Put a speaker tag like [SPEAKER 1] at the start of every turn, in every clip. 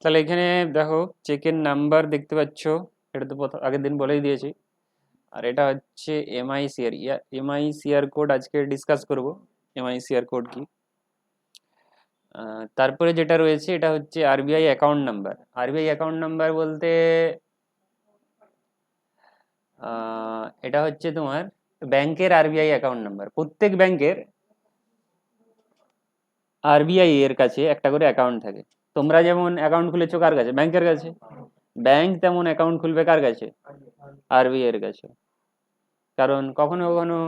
[SPEAKER 1] তাহলে এখানে দেখো চেকের নাম্বার দেখতে পাচ্ছ, এটা তো প্রথম আগের দিন বলেই দিয়েছি। আর এটা হচ্ছে এমআইসিআর, এমআইসিআর কোড আজকে ডিসকাস করব, এমআইসিআর কোড কি। তারপরে যেটা রয়েছে এটা হচ্ছে RBI account number. RBI account number বলতে এটা হচ্ছে তোমার ব্যাংকের আরবিআই অ্যাকাউন্ট নাম্বার। প্রত্যেক ব্যাংকের আরবিআই এর কাছে একটা করে অ্যাকাউন্ট থাকে। তোমরা যেমন অ্যাকাউন্ট খুলেছো কার কাছে? ব্যাংকের কাছে। ব্যাংক তেমন অ্যাকাউন্ট খুলবে কার কাছে? আরবিআই এর কাছে। কারণ কখনো কখনো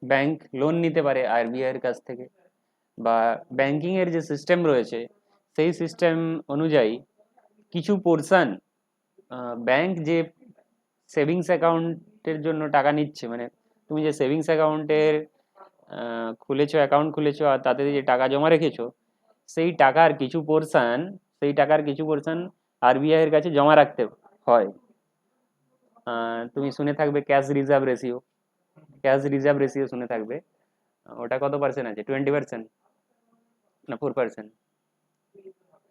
[SPEAKER 1] ব্যাংক লোন নিতে পারে আরবিআই এর কাছ থেকে, বা ব্যাংকিং এর যে সিস্টেম রয়েছে সেই সিস্টেম অনুযায়ী কিছু পোর্শন ব্যাংক যে সেভিংস অ্যাকাউন্টের জন্য টাকা নিচ্ছে, মানে তুমি যে সেভিংস অ্যাকাউন্টের খুলেছো, অ্যাকাউন্ট খুলেছো আর তাতে যে টাকা জমা রেখেছো, সেই টাকার কিছু পোর্শন সেই টাকার কিছু পোর্শন আরবিআই এর কাছে জমা রাখতে হয়। তুমি শুনে থাকবে cash reserve ratio, cash reserve ratio শুনে থাকবে। ওটা কত পার্সেন্ট আছে? 20% না 4%?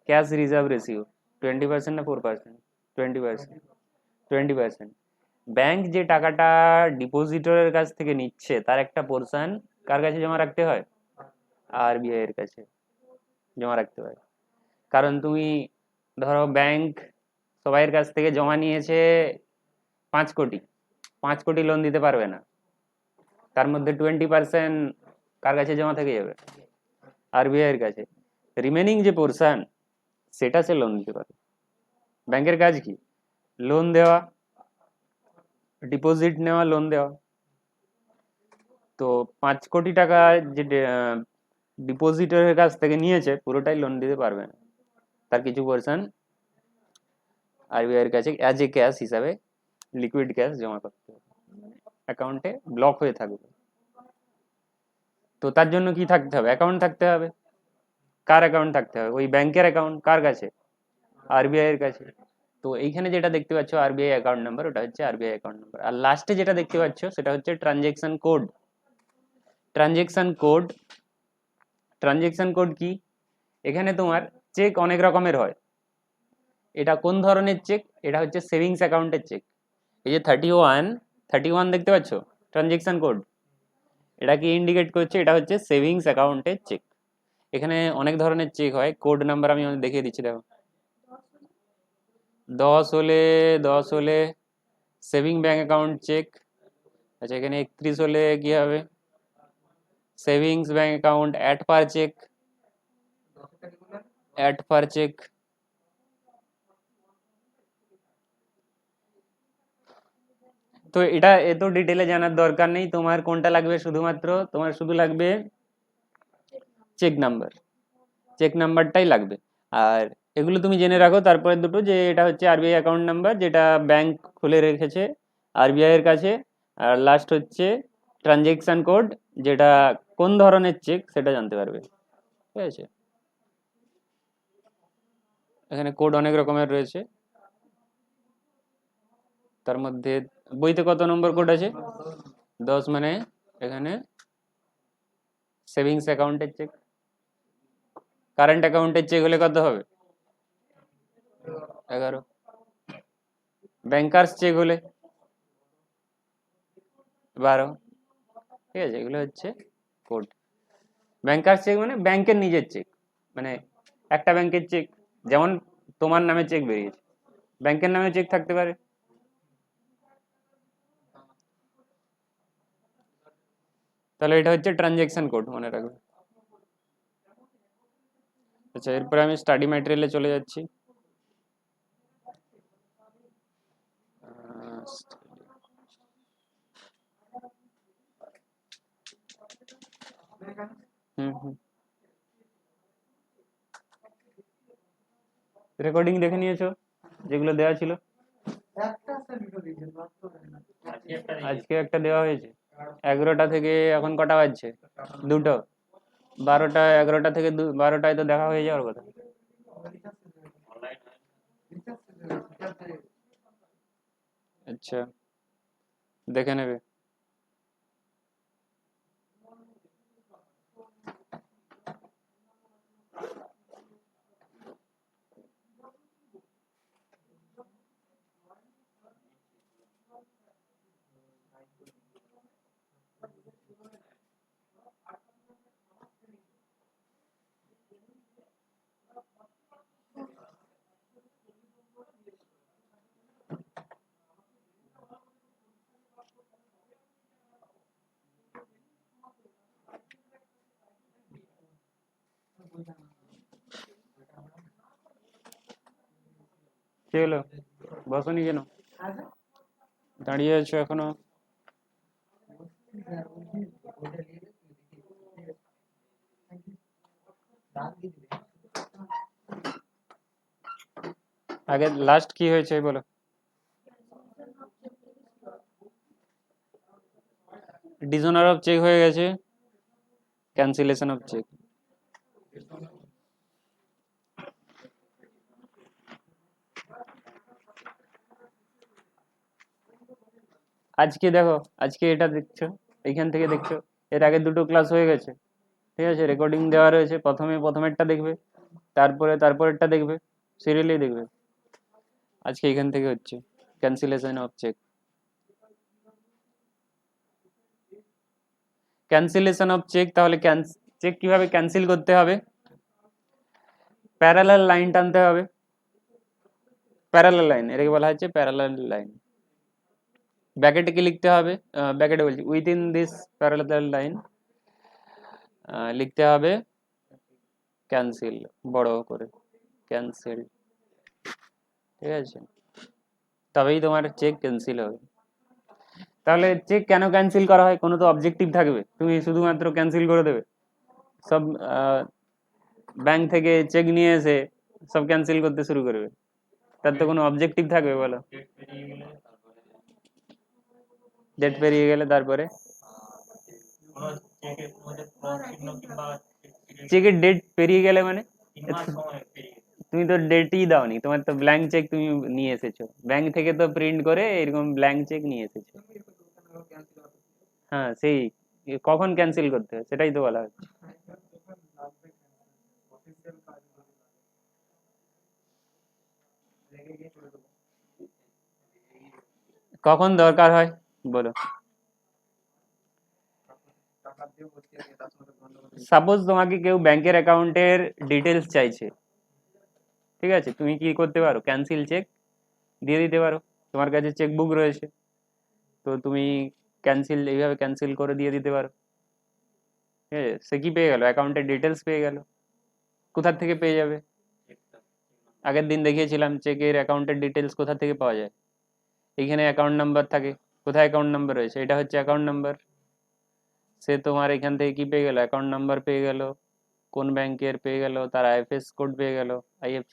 [SPEAKER 1] ক্যাশ রিজার্ভ রেশিও 20% না 4%? 20%। 20%। ব্যাংক যে টাকাটা ডিপোজিটরের কাছ থেকে নিচ্ছে তার একটা পোর্শন কার কাছে জমা রাখতে হয়? আরবিআই এর কাছে জমা রাখতে হয়। কারণ তুমি ধরো ব্যাংক সবাইয়ের কাছ থেকে জমা নিয়েছে 5 কোটি, 5 কোটি লোন দিতে পারবে না, তার মধ্যে 20% কার কাছে জমা থেকে যাবে? আরবিআই এর কাছে। রিমেনিং যে পোর্শন সেটা সে লোন দিতে পারে। ব্যাংকের কাজ কি? লোন দেওয়া, ডিপোজিট নেওয়া, লোন দেওয়া। তো 5 কোটি টাকা যে ডিপোজিটরের কাছ থেকে নিয়েছে পুরোটাই লোন দিতে পারবে না, তার কিছু পোর্শন আরবিআই এর কাছে অ্যাজ এ ক্যাশ হিসাবে লিকুইড ক্যাশ জমা করতে হবে, অ্যাকাউন্টে ব্লক হয়ে থাকবে। তো তার জন্য কি থাকতে হবে? অ্যাকাউন্ট থাকতে হবে। কার অ্যাকাউন্ট থাকতে হবে? ওই ব্যাংকের অ্যাকাউন্ট। কার কাছে? আরবিআই এর কাছে। তো এইখানে যেটা দেখতে পাচ্ছ আরবিআই অ্যাকাউন্ট নাম্বার, ওটা হচ্ছে আরবিআই অ্যাকাউন্ট নাম্বার। আর লাস্টে যেটা দেখতে পাচ্ছ সেটা হচ্ছে transaction code. Transaction code, transaction code কি? এখানে তোমার চেক অনেক রকমের হয়। এটা কোন ধরনের চেক? এটা হচ্ছে সেভিংস অ্যাকাউন্টের চেক। এই যে 31 দেখতে পাচ্ছ ট্রানজেকশন কোড, এটা কি ইন্ডিকেট করছে? এটা হচ্ছে সেভিংস অ্যাকাউন্টের চেক। এখানে অনেক ধরনের চেক হয়, কোড নাম্বার আমি দেখিয়ে দিচ্ছি, দেখো। 10 হলে সেভিং ব্যাংক অ্যাকাউন্ট চেক। আচ্ছা, এখানে 31 হলে কি হবে? Savings bank account at par cheque, at par cheque. তো এটা এত ডিটেলে জানার দরকার নেই তোমার। কোনটা লাগবে? শুধুমাত্র তোমার শুধু লাগবে চেক নাম্বার, চেক নাম্বারটাই লাগবে। আর এগুলো তুমি জেনে রাখো। তারপরে দুটো, যে এটা হচ্ছে আরবিআই অ্যাকাউন্ট নাম্বার যেটা ব্যাংক খুলে রেখেছে আরবিআই এর কাছে, আর লাস্ট হচ্ছে ট্রানজেকশন কোড, যেটা কোন ধরনের চেক সেটা জানতে পারবে। ঠিক আছে? এখানে কোড অনেক রকমের রয়েছে, তার মধ্যে বইতে কত নম্বর কোড আছে? 10। মানে এখানে সেভিংস অ্যাকাউন্টের চেক। কারেন্ট অ্যাকাউন্টের চেক হলে কত হবে? 11। ব্যাংকার্স চেক হলে 12। ঠিক আছে? এগুলো হচ্ছে কোড। ব্যাংকার্স চেক মানে ব্যাংকের নিজের চেক, মানে একটা ব্যাংকের চেক, যেমন তোমার নামে চেক বেরিয়েছে, ব্যাংকের নামে চেক থাকতে পারে। তাহলে এটা হচ্ছে ট্রানজেকশন কোড, মনে রাখবে। আচ্ছা, এরপরে আমি স্টাডি ম্যাটেরিয়ালে চলে যাচ্ছি। হুম হুম, রেকর্ডিং দেখে নিয়েছো যেগুলো দেওয়া ছিল? আজকে একটা দেওয়া হয়েছে 11টা থেকে। এখন কটা বাজছে? 2টো। 12টা, 11টা থেকে 12টায় তো দেখা হয়ে যাওয়ার কথা। আচ্ছা, দেখে নেবে। কি হলো, বসনি কেন, দাঁড়িয়ে আছো এখনো? আগে লাস্ট কি হয়েছে বলো। ডিসঅনার অফ চেক হয়ে গেছে, ক্যান্সেলেশন অফ চেক। আজকে দেখো, আজকে এটা দেখছো, এইখান থেকে দেখছো, এর আগে দুটো ক্লাস হয়ে গেছে, ঠিক আছে, রেকর্ডিং দেওয়া রয়েছে, প্রথমে প্রথমেরটা দেখবে, তারপরে তারপরেরটা দেখবে, সিরিয়ালি দেখবে। আজকে এখান থেকে হচ্ছে cancellation of cheque. Cancellation of cheque, তাহলে চেক কিভাবে ক্যান্সেল করতে হবে? প্যারালাল লাইন টানতে হবে, প্যারালাল লাইন, এটাকে বলা হচ্ছে প্যারালাল লাইন। ব্র্যাকেটে কি লিখতে হবে, ব্র্যাকেটে বলছি, উইদিন দিস প্যারালাল লাইন লিখতে হবে ক্যান্সেল, বড় করে ক্যান্সেল, ঠিক আছে, তবেই তোমার চেক ক্যান্সেল হবে। তাহলে চেক কেন ক্যান্সেল করা হয়? কোনো তো অবজেক্টিভ থাকবে, তুমি শুধুমাত্র ক্যান্সেল করে দেবে? সব ব্যাংক থেকে চেক নিয়ে এসে সব ক্যান্সেল করতে শুরু করবে, তার তো কোনো অবজেক্টিভ থাকবে বলো? ডেট পেরিয়ে গেলে তারপরে চেকের ডেট পেরিয়ে গেলে মানে তুমি তো ডেটই দাওনি, তোমার তো ব্ল্যাঙ্ক চেক তুমি নিয়ে এসেছো ব্যাংক থেকে, তো প্রিন্ট করে এরকম ব্ল্যাঙ্ক চেক নিয়ে এসেছো। হ্যাঁ সেই, কখন ক্যান্সেল করতে হয় সেটাই তো বলা হচ্ছে। কখন দরকার হয় বলো? সাপোজ তোমাকে কেউ ব্যাংকের অ্যাকাউন্টের ডিটেলস চাইছে, ঠিক আছে, তুমি কি করতে পারো? ক্যান্সেল চেক দিয়ে দিতে পারো, তোমার কাছে চেক বুক রয়েছে, তো তুমি ক্যান্সেল, এইভাবে ক্যান্সেল করে দিয়ে দিতে পারো, ঠিক আছে, সে কি পেয়ে গেল? অ্যাকাউন্টের ডিটেলস পেয়ে গেল। কোথার থেকে পেয়ে যাবে? আগের দিন দেখিয়েছিলাম চেকের অ্যাকাউন্টের ডিটেলস কোথা থেকে পাওয়া যায়, এইখানে অ্যাকাউন্ট নাম্বার থাকে, কোথায় অ্যাকাউন্ট নাম্বার রয়েছে? এটা হচ্ছে অ্যাকাউন্ট নাম্বার, সে তোমার এখান থেকে কি পেয়ে গেল? অ্যাকাউন্ট নাম্বার পেয়ে গেল, কোন ব্যাংকের পেয়ে গেল, তার আইএফএস কোড পেয়ে গেল, আইএফ,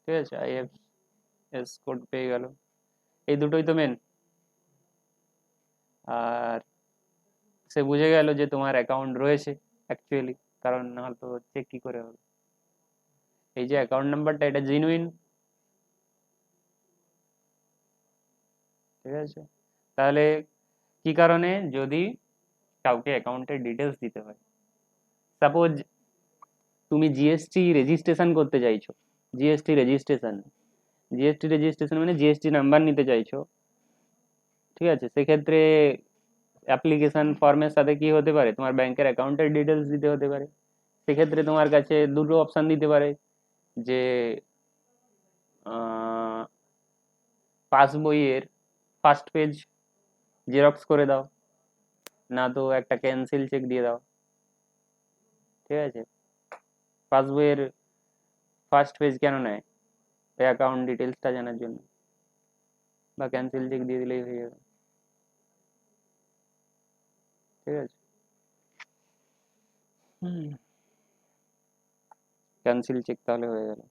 [SPEAKER 1] ঠিক আছে, আইএফএস কোড পেয়ে গেল, এই দুটোই তো মেন। আর সে বুঝে গেল যে তোমার অ্যাকাউন্ট রয়েছে অ্যাকচুয়ালি, কারণ নাহলে তো চেক কি করে হবে? এই যে অ্যাকাউন্ট নাম্বারটা, এটা জেনুইন, ঠিক আছে। তাহলে কি কারণে, যদি কাউকে অ্যাকাউন্টের ডিটেলস দিতে হয়, সাপোজ তুমি জিএসটি রেজিস্ট্রেশন করতে চাইছো, জিএসটি রেজিস্ট্রেশন, জিএসটি রেজিস্ট্রেশন মানে জিএসটি নাম্বার নিতে চাইছো, ঠিক আছে, সেক্ষেত্রে অ্যাপ্লিকেশন ফর্মের সাথে কি হতে পারে? তোমার ব্যাংকের অ্যাকাউন্টের ডিটেলস দিতে হতে পারে। সেক্ষেত্রে তোমার কাছে দুটো অপশান দিতে পারে, যে পাসবইয়ের ফার্স্ট পেজ জেরক্স করে দাও, না তো একটা ক্যান্সেল চেক দিয়ে দাও, ঠিক আছে। পাসবইয়ের ফার্স্ট পেজ কেন নেয়? অ্যাকাউন্ট ডিটেলসটা জানার জন্য, বা ক্যান্সেল চেক দিয়ে দিলেই হয়ে যাবে, ঠিক আছে। ক্যান্সেল চেক তাহলে হয়ে গেল।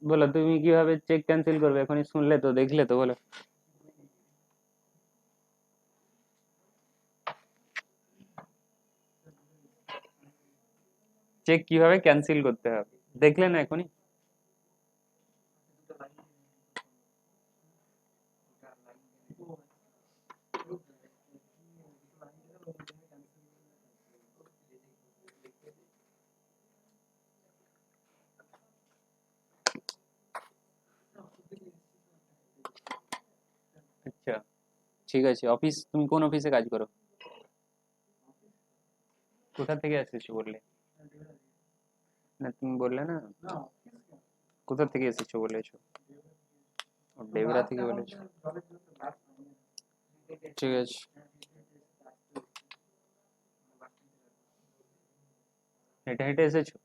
[SPEAKER 1] বলো তুমি কিভাবে চেক ক্যান্সেল করবে, এখনই শুনলে তো, দেখলে তো, বলো। চেক কিভাবে ক্যান্সেল করতে হবে দেখলে না এখনই? আচ্ছা, ঠিক আছে, অফিস, তুমি কোন অফিসে কাজ করো? কোথা থেকে এসেছো বললে? না তুমি বললে না, কোথা থেকে এসেছো বলেছো? ডেবরা থেকে বলেছো, ঠিক আছে। হেঁটে হেঁটে এসেছো?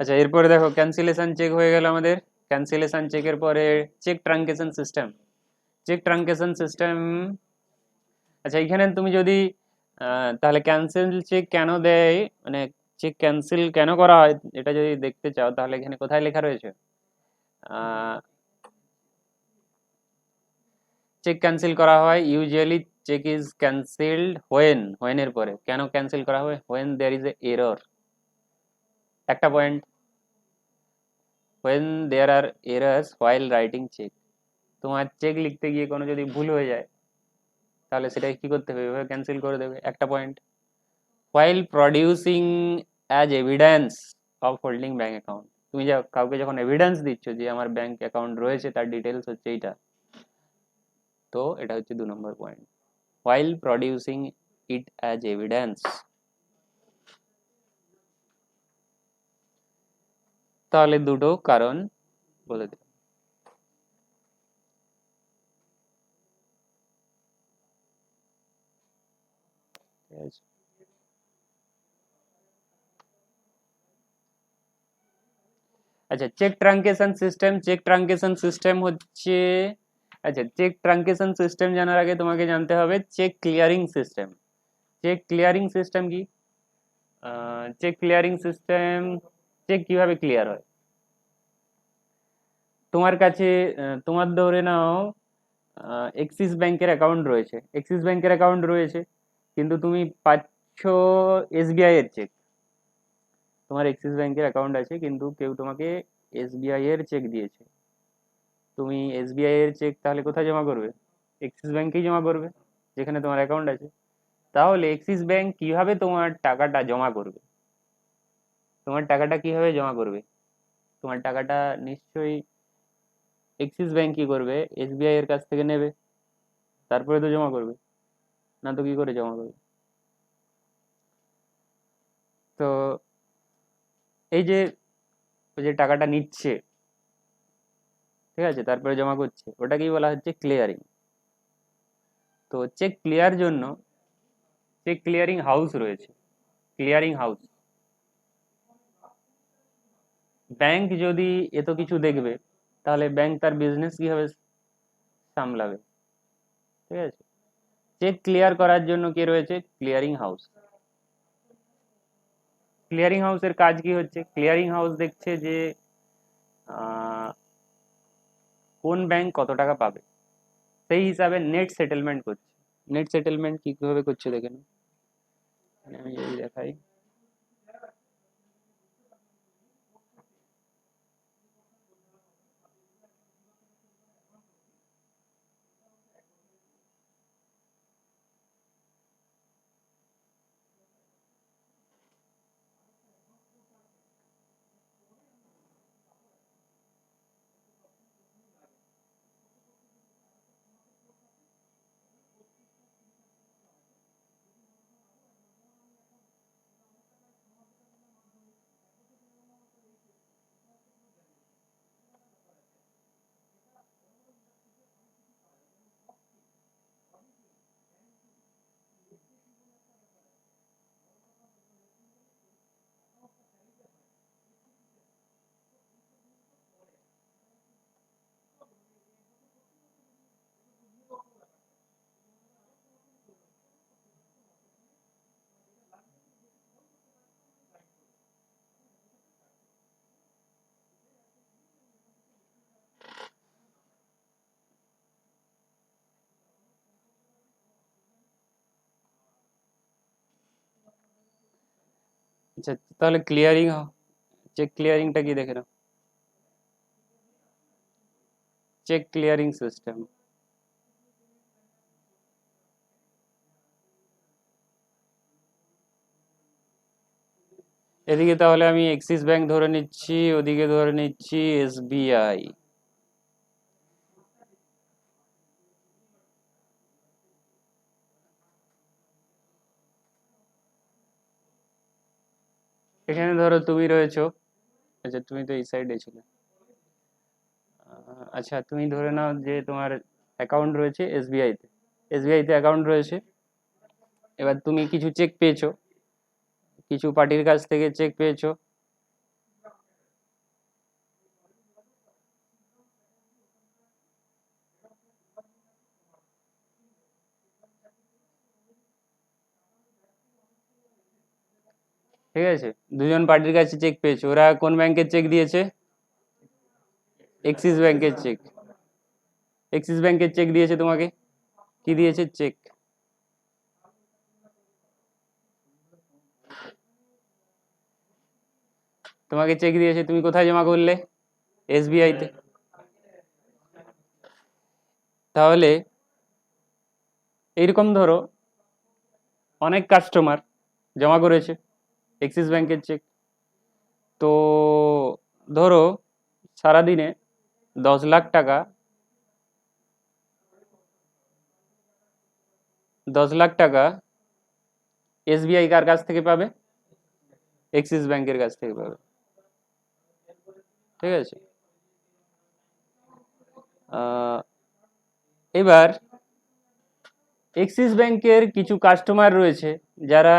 [SPEAKER 1] আচ্ছা, এরপরে দেখো ক্যান্সেলেশন চেক হয়ে গেল আমাদের। ক্যান্সেলেশন চেকের পরে check truncation system. Cheque truncation system, আচ্ছা এখানে তুমি যদি তাহলে ক্যান্সেল চেক কেন দেয়, মানে চেক ক্যান্সেল কেন করা হয় এটা যদি দেখতে চাও, তাহলে এখানে কোথায় লেখা রয়েছে? চেক ক্যান্সেল করা হয় usually, cheque is cancelled when এর পরে কেন ক্যান্সেল করা হয়? When there is a error, একটা point. When there are errors while writing cheque, তোমার চেক লিখতে গিয়ে কোনো যদি ভুল হয়ে যায়, তাহলে সেটাকে কি করতে হবে? এভাবে ক্যান্সেল করে দেবে, একটা point. While producing as evidence of holding bank account, তুমি যা কাউকে যখন এভিডেন্স দিচ্ছ যে আমার ব্যাঙ্ক অ্যাকাউন্ট রয়েছে, তার ডিটেলস হচ্ছে এইটা, তো এটা হচ্ছে 2 নম্বর point, while producing it as evidence. তাহলে দুটো কারণ বলে দিই। ঠিক আছে, আচ্ছা cheque truncation system, cheque truncation system হচ্ছে, আচ্ছা চেক ট্রাঙ্কেশন সিস্টেম জানার আগে তোমাকে জানতে হবে cheque clearing system. Cheque clearing system কি? চেক ক্লিয়ারিং সিস্টেম, চেক কিভাবে ক্লিয়ার হয়? তোমার কাছে তোমার ধরে নাও এক্সিস ব্যাংকের অ্যাকাউন্ট রয়েছে, এক্সিস ব্যাংকের অ্যাকাউন্ট রয়েছে, কিন্তু তুমি পাচ্ছ এসবিআই এর চেক। তোমার এক্সিস ব্যাংকের অ্যাকাউন্ট আছে, কিন্তু কেউ তোমাকে এসবিআই এর চেক দিয়েছে, তুমি এসবিআই এর চেক তাহলে কোথায় জমা করবে? এক্সিস ব্যাংকেই জমা করবে, যেখানে তোমার অ্যাকাউন্ট আছে। তাহলে এক্সিস ব্যাংক কিভাবে তোমার টাকাটা জমা করবে? তোমার টাকাটা কিভাবে জমা করবে? তোমার টাকাটা নিশ্চয়ই এক্সিস ব্যাংক কি করবে, এসবিআই এর কাছ থেকে নেবে, তারপরে তো জমা করবে, না তো কি করে জমা করবে? তো এই যে ওই যে টাকাটা নিচ্ছে, ঠিক আছে, তারপরে জমা করছে, ওটাকেই বলা হচ্ছে ক্লিয়ারিং। তো চেক ক্লিয়ার জন্য চেক ক্লিয়ারিং হাউস রয়েছে, ক্লিয়ারিং হাউস। ব্যাংক যদি এত কিছু দেখবে, তাহলে ব্যাংক তার বিজনেস কিভাবে সামলাবে? ঠিক আছে, চেক ক্লিয়ার করার জন্য কে রয়েছে? Clearing house. ক্লিয়ারিং হাউসের কাজ কি হচ্ছে? ক্লিয়ারিং হাউস দেখছে যে কোন ব্যাংক কত টাকা পাবে, সেই হিসাবে নেট সেটেলমেন্ট করছে। নেট সেটেলমেন্ট কিভাবে করছে দেখে নাও, আমি যদি দেখাই। আচ্ছা তাহলে ক্লিয়ারিং, চেক ক্লিয়ারিংটা কি দেখে নাও। চেক ক্লিয়ারিং সিস্টেম, এদিকে তাহলে আমি এক্সিস ব্যাংক ধরে নিচ্ছি, ওদিকে ধরে নিচ্ছি এসবিআই। এখানে ধরো তুমি রয়েছো, আচ্ছা তুমি তো এই সাইডে ছিলে, আচ্ছা, তুমি ধরে নাও যে তোমার অ্যাকাউন্ট রয়েছে এসবিআইতে, এসবিআইতে অ্যাকাউন্ট রয়েছে। এবার তুমি কিছু চেক পেয়েছো, কিছু পার্টির কাছ থেকে চেক পেয়েছো। ঠিক আছে, দুজন পার্টির কাছে চেক পেয়েছো, ওরা কোন ব্যাংকের চেক দিয়েছে? এক্সিস ব্যাংকের চেক। এক্সিস ব্যাংকের চেক দিয়েছে তোমাকে। কি দিয়েছে? চেক। তোমাকে চেক দিয়েছে, তুমি কোথায় জমা করলে? এসবিআইতে। তাহলে এইরকম ধরো অনেক কাস্টমার জমা করেছে এক্সিস ব্যাংকের চেক। তো ধরো সারাদিনে 10 লাখ টাকা, 10 লাখ টাকা এসবিআই কার কাছ থেকে পাবে? এক্সিস ব্যাংকের কাছ থেকে পাবে। ঠিক আছে। এবার এক্সিস ব্যাংকের কিছু কাস্টমার রয়েছে যারা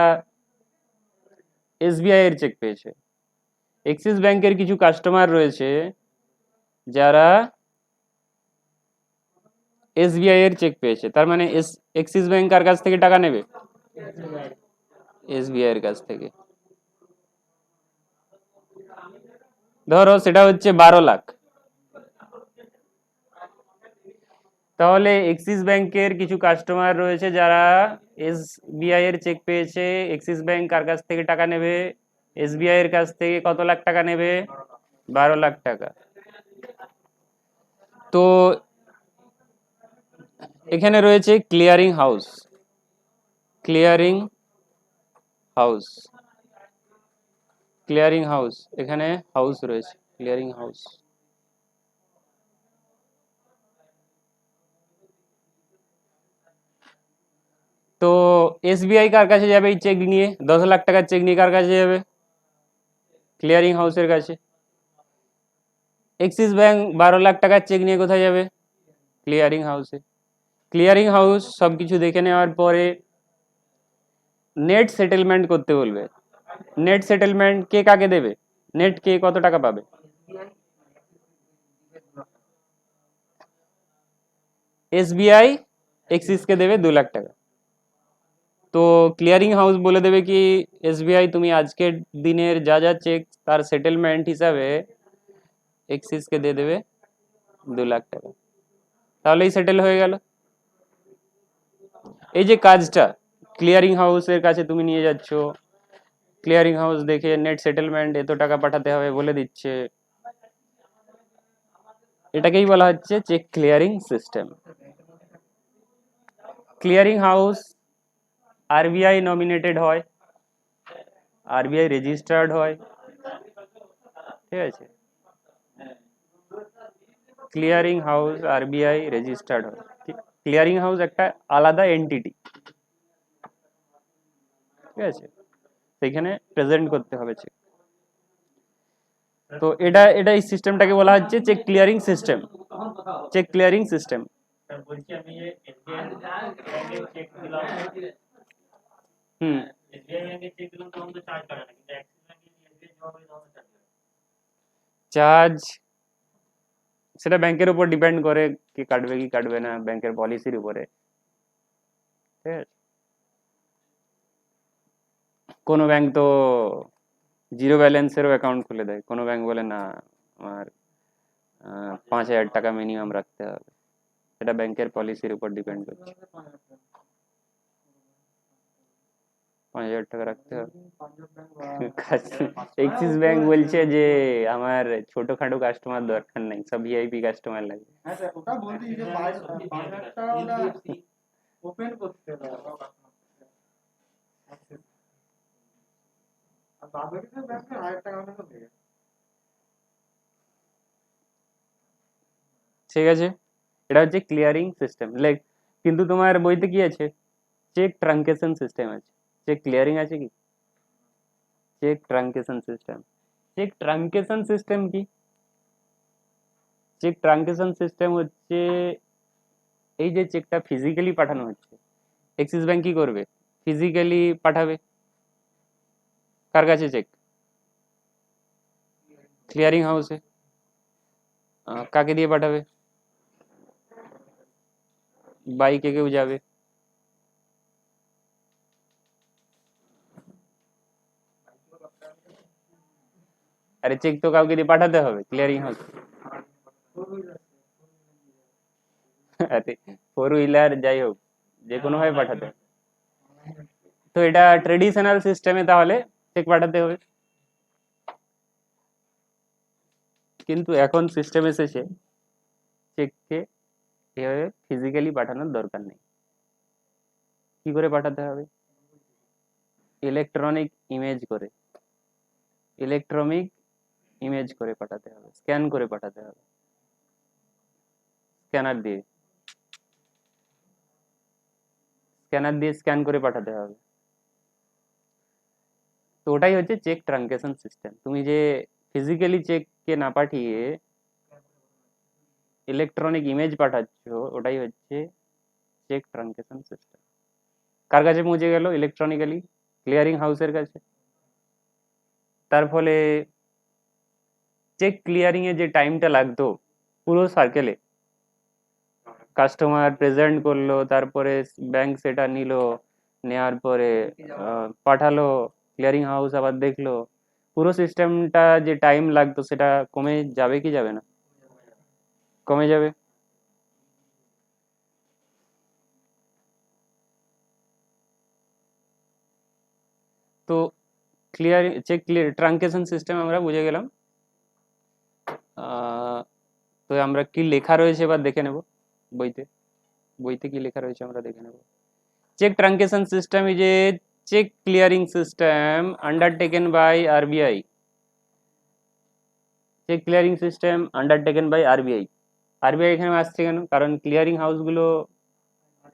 [SPEAKER 1] এসবিআই এর চেক পেয়েছে। এক্সিস ব্যাংকের কিছু কাস্টমার রয়েছে যারা এসবিআই এর চেক পেয়েছে। তার মানে এক্সিস ব্যাংক কার কাছ থেকে টাকা নেবে? এসবিআই এর কাছ থেকে। ধরো সেটা হচ্ছে 12 লাখ। তাহলে এক্সিস ব্যাংকের কিছু কাস্টমার রয়েছে যারা এসবিআই এর চেক পেয়েছে। এক্সিস ব্যাংক কার কাছ থেকে টাকা নেবে? এসবিআই এর কাছ থেকে। কত লাখ টাকা নেবে? 12 লাখ টাকা। তো এখানে রয়েছে clearing house. Clearing house, clearing house, এখানে হাউস রয়েছে, ক্লিয়ারিং হাউস। তো এসবিআই কার কাছে যাবে এই চেক নিয়ে? 10 লাখ টাকার চেক নিয়ে কার কাছে যাবে? ক্লিয়ারিং হাউসের কাছে। এক্সিস ব্যাংক 12 লাখ টাকার চেক নিয়ে কোথায় যাবে? ক্লিয়ারিং হাউসে। ক্লিয়ারিং হাউস সবকিছু দেখে নেওয়ার পরে নেট সেটেলমেন্ট করতে বলবে। নেট সেটেলমেন্ট কে কাকে দেবে? নেট কে কত টাকা পাবে? এসবিআই এক্সিসকে দেবে 2 লাখ টাকা। তো ক্লিয়ারিং হাউস বলে দেবে কি, এসবিআই তুমি আজকের দিনের যা যা চেক তার সেটেলমেন্ট হিসাবে এক্সিসকে দিয়ে দেবে 2 লাখ টাকা। তাহলেই সেটেল হয়ে গেল। এই যে কাজটা ক্লিয়ারিং হাউসের কাছে তুমি নিয়ে যাচ্ছ, ক্লিয়ারিং হাউস দেখে নেট সেটেলমেন্ট এত টাকা পাঠাতে হবে বলে দিচ্ছে, এটাকেই বলা হচ্ছে cheque clearing system. Clearing house RBI nominated হয়, আরবিআই রেজিস্টার্ড হয়। ঠিক আছে, ক্লিয়ারিং হাউস আরবিআই রেজিস্টার্ড হয়। ক্লিয়ারিং হাউস একটা আলাদা এন্টিটি। ঠিক আছে, সেখানে প্রেজেন্ট করতে হবে চেক। তো এটা এটা এই সিস্টেমটাকে বলা হচ্ছে cheque clearing system. Cheque clearing system. হুম। চার্জ সেটা ব্যাংকের উপর ডিপেন্ড করে, কি কাটবে কি কাটবে না, ব্যাংকের পলিসির উপরে। ঠিক আছে, কোনো ব্যাংক তো জিরো ব্যালেন্সেরও অ্যাকাউন্ট খুলে দেয়, কোনো ব্যাংক বলে না আমার 5,000 টাকা মিনিমাম রাখতে হবে। সেটা ব্যাংকের পলিসির উপর ডিপেন্ড করছে। 5,000 টাকা রাখতে হবে। এক্সিস ব্যাংক বলছে যে আমার ছোটখাটো কাস্টমার দরকার নাই, সব ভিআইপি কাস্টমার লাগে। ঠিক আছে, এটা হচ্ছে ক্লিয়ারিং সিস্টেম। লাইক, কিন্তু তোমার বইতে কি আছে? চেক ট্রানকেশন সিস্টেম আছে। চেক ক্লিয়ারিং আছে কি? Cheque truncation system. Cheque truncation system কি? চেক ট্রানজেকশন সিস্টেম হচ্ছে এই যে চেকটা ফিজিক্যালি পাঠানো হচ্ছে, এক্সিস ব্যাংক কি করবে, ফিজিক্যালি পাঠাবে কার কাছে চেক, ক্লিয়ারিং হাউসে। কাকে দিয়ে পাঠাবে, বাইকে কেউ যাবে, আরে চেক তো কাউকে দিয়ে পাঠাতে হবে ক্লিয়ারিং হাউস। আরে ফোর হুইলার যাই হোক, যে কোনো ভাবে পাঠাতে হবে। তো এটা ট্রেডিশনাল সিস্টেমে তাহলে চেক পাঠাতে হবে, কিন্তু এখন সিস্টেম এসেছে চেককে এভাবে ফিজিক্যালি পাঠানোর দরকার নেই। কি করে পাঠাতে হবে, ইলেকট্রনিক ইমেজ করে, ইলেকট্রনিক ইমেজ করে পাঠাতে হবে, স্ক্যান করে পাঠাতে হবে, স্ক্যানার দিয়ে, স্ক্যানার দিয়ে স্ক্যান করে পাঠাতে হবে। তো ওটাই হচ্ছে চেক ট্রানজেকশন সিস্টেম। তুমি যে ফিজিক্যালি চেককে না পাঠিয়ে ইলেকট্রনিক ইমেজ পাঠাচ্ছ, ওটাই হচ্ছে চেক ট্রানজেকশন সিস্টেম। কার কাছে পৌঁছে গেল, ইলেকট্রনিক্যালি ক্লিয়ারিং হাউসের কাছে। তার ফলে চেক ক্লিয়ারিং এ যে টাইমটা লাগতো পুরো সার্কেলে, কাস্টমার প্রেজেন্ট করলো, তারপরে ব্যাংক সেটা নিল, নেওয়ার পরে পাঠালো, ক্লিয়ারিং হাউস আবার দেখলো, পুরো সিস্টেমটা যে টাইম লাগতো সেটা কমে যাবে কি যাবে না, কমে যাবে। তো ক্লিয়ার চেক ট্রানজেকশন সিস্টেম আমরা বুঝে গেলাম। তো আমরা কি লেখা রয়েছে এবার দেখে নেব, বইতে, বইতে কি লেখা রয়েছে আমরা দেখে নেব। Cheque transaction system is a cheque clearing system undertaken by RBI. Cheque clearing system undertaken by RBI. RBI এখানে আসছে কেন, কারণ ক্লিয়ারিং হাউসগুলো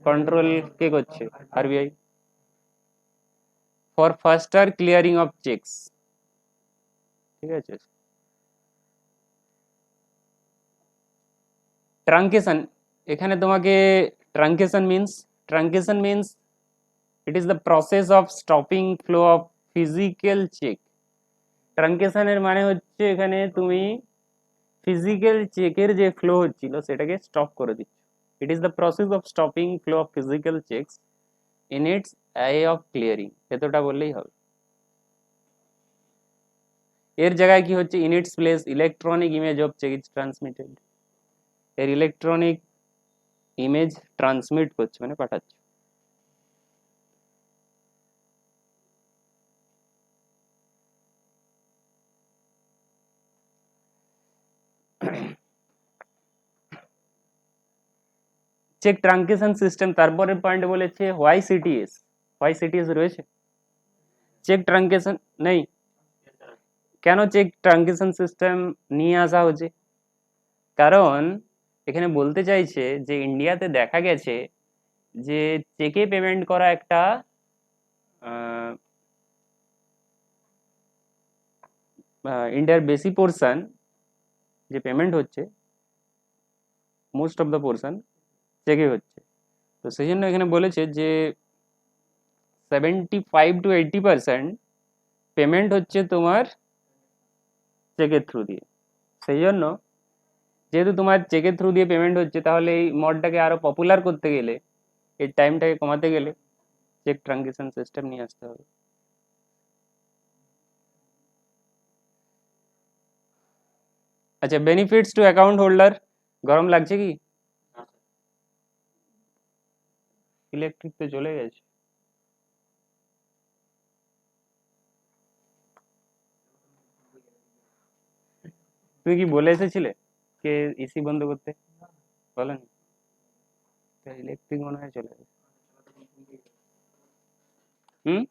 [SPEAKER 1] কন্ট্রোল কে করছে, RBI. For faster clearing of cheques, ঠিক আছে। ট্রানকেশন, এখানে তোমাকে truncation means it is the process of stopping flow of physical cheque. ট্রানকেশনের মানে হচ্ছে এখানে তুমি ফিজিক্যাল চেকের যে ফ্লো হচ্ছিল সেটাকে স্টপ করে দিচ্ছ। It is the process of stopping flow of physical cheques in its way of clearing, এতটা বললেই হবে। এর জায়গায় কি হচ্ছে, in its place electronic image of cheque is transmitted. এর ইলেকট্রনিক ইমেজ ট্রান্সমিট করছে মানে পাঠাচ্ছে। চেক ট্রানকেশন সিস্টেম, তারপরের পয়েন্ট বলেছে হোয়াই সিটিএস। হোয়াই সিটিএস রয়েছে, চেক ট্রানকেশন নেই। কেন চেক ট্রানকেশন সিস্টেম নিয়ে আসা হচ্ছে, কারণ এখানে বলতে চাইছে যে ইন্ডিয়াতে দেখা গেছে যে চেকে পেমেন্ট করা একটা ইন্ডিয়ার বেশি পোর্শন যে পেমেন্ট হচ্ছে, মোস্ট অফ দ্য পোর্শন চেকে হচ্ছে। তো সেই জন্য এখানে বলেছে যে 75 to 80% পেমেন্ট হচ্ছে তোমার চেকের থ্রু দিয়ে। সেই জন্য যেহেতু তোমার চেকের থ্রু দিয়ে পেমেন্ট হচ্ছে, তাহলে এই মডটাকে আরো পপুলার করতে গেলে, এর টাইমটাকে কমাতে গেলে চেক ট্রানজেকশন সিস্টেম নিয়ে আসতে হবে। আচ্ছা, বেনিফিটস টু অ্যাকাউন্ট হোল্ডার। গরম লাগছে কি, ইলেকট্রিক তো চলে গেছে। তুমি কি বলে এসেছিলে কে এসি বন্ধ করতে, বলেন? ইলেকট্রিক মনে হয় চলে গেছে। হুম,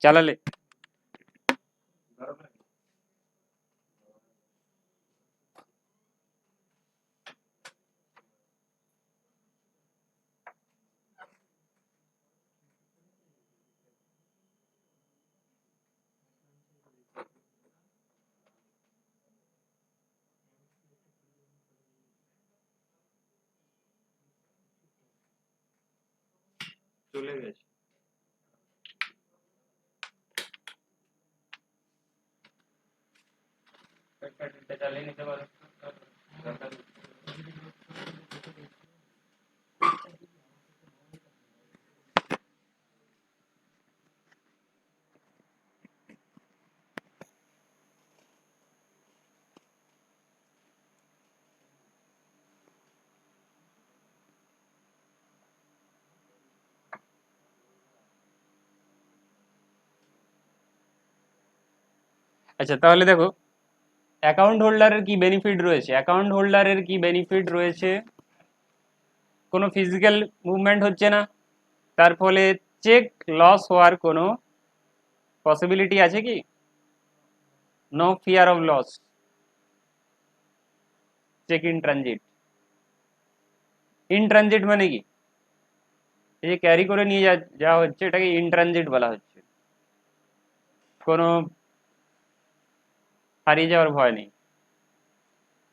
[SPEAKER 1] চালালে চলে গেছে। এটা চালিয়ে নিতে পারো। আচ্ছা তাহলে দেখো, অ্যাকাউন্ট হোল্ডারের কি বেনিফিট রয়েছে? অ্যাকাউন্ট হোল্ডারের কি বেনিফিট রয়েছে? কোনো ফিজিক্যাল মুভমেন্ট হচ্ছে না, তার ফলে চেক লস হওয়ার কোনো পসিবিলিটি আছে কি? No fear of loss. Cheque in transit. In transit মানে কি? এই যে ক্যারি করে নিয়ে যাওয়া হচ্ছে, এটাকে ইন ট্রানজিট বলা হচ্ছে। কোনো হারিয়ে যাওয়ার ভয় নেই।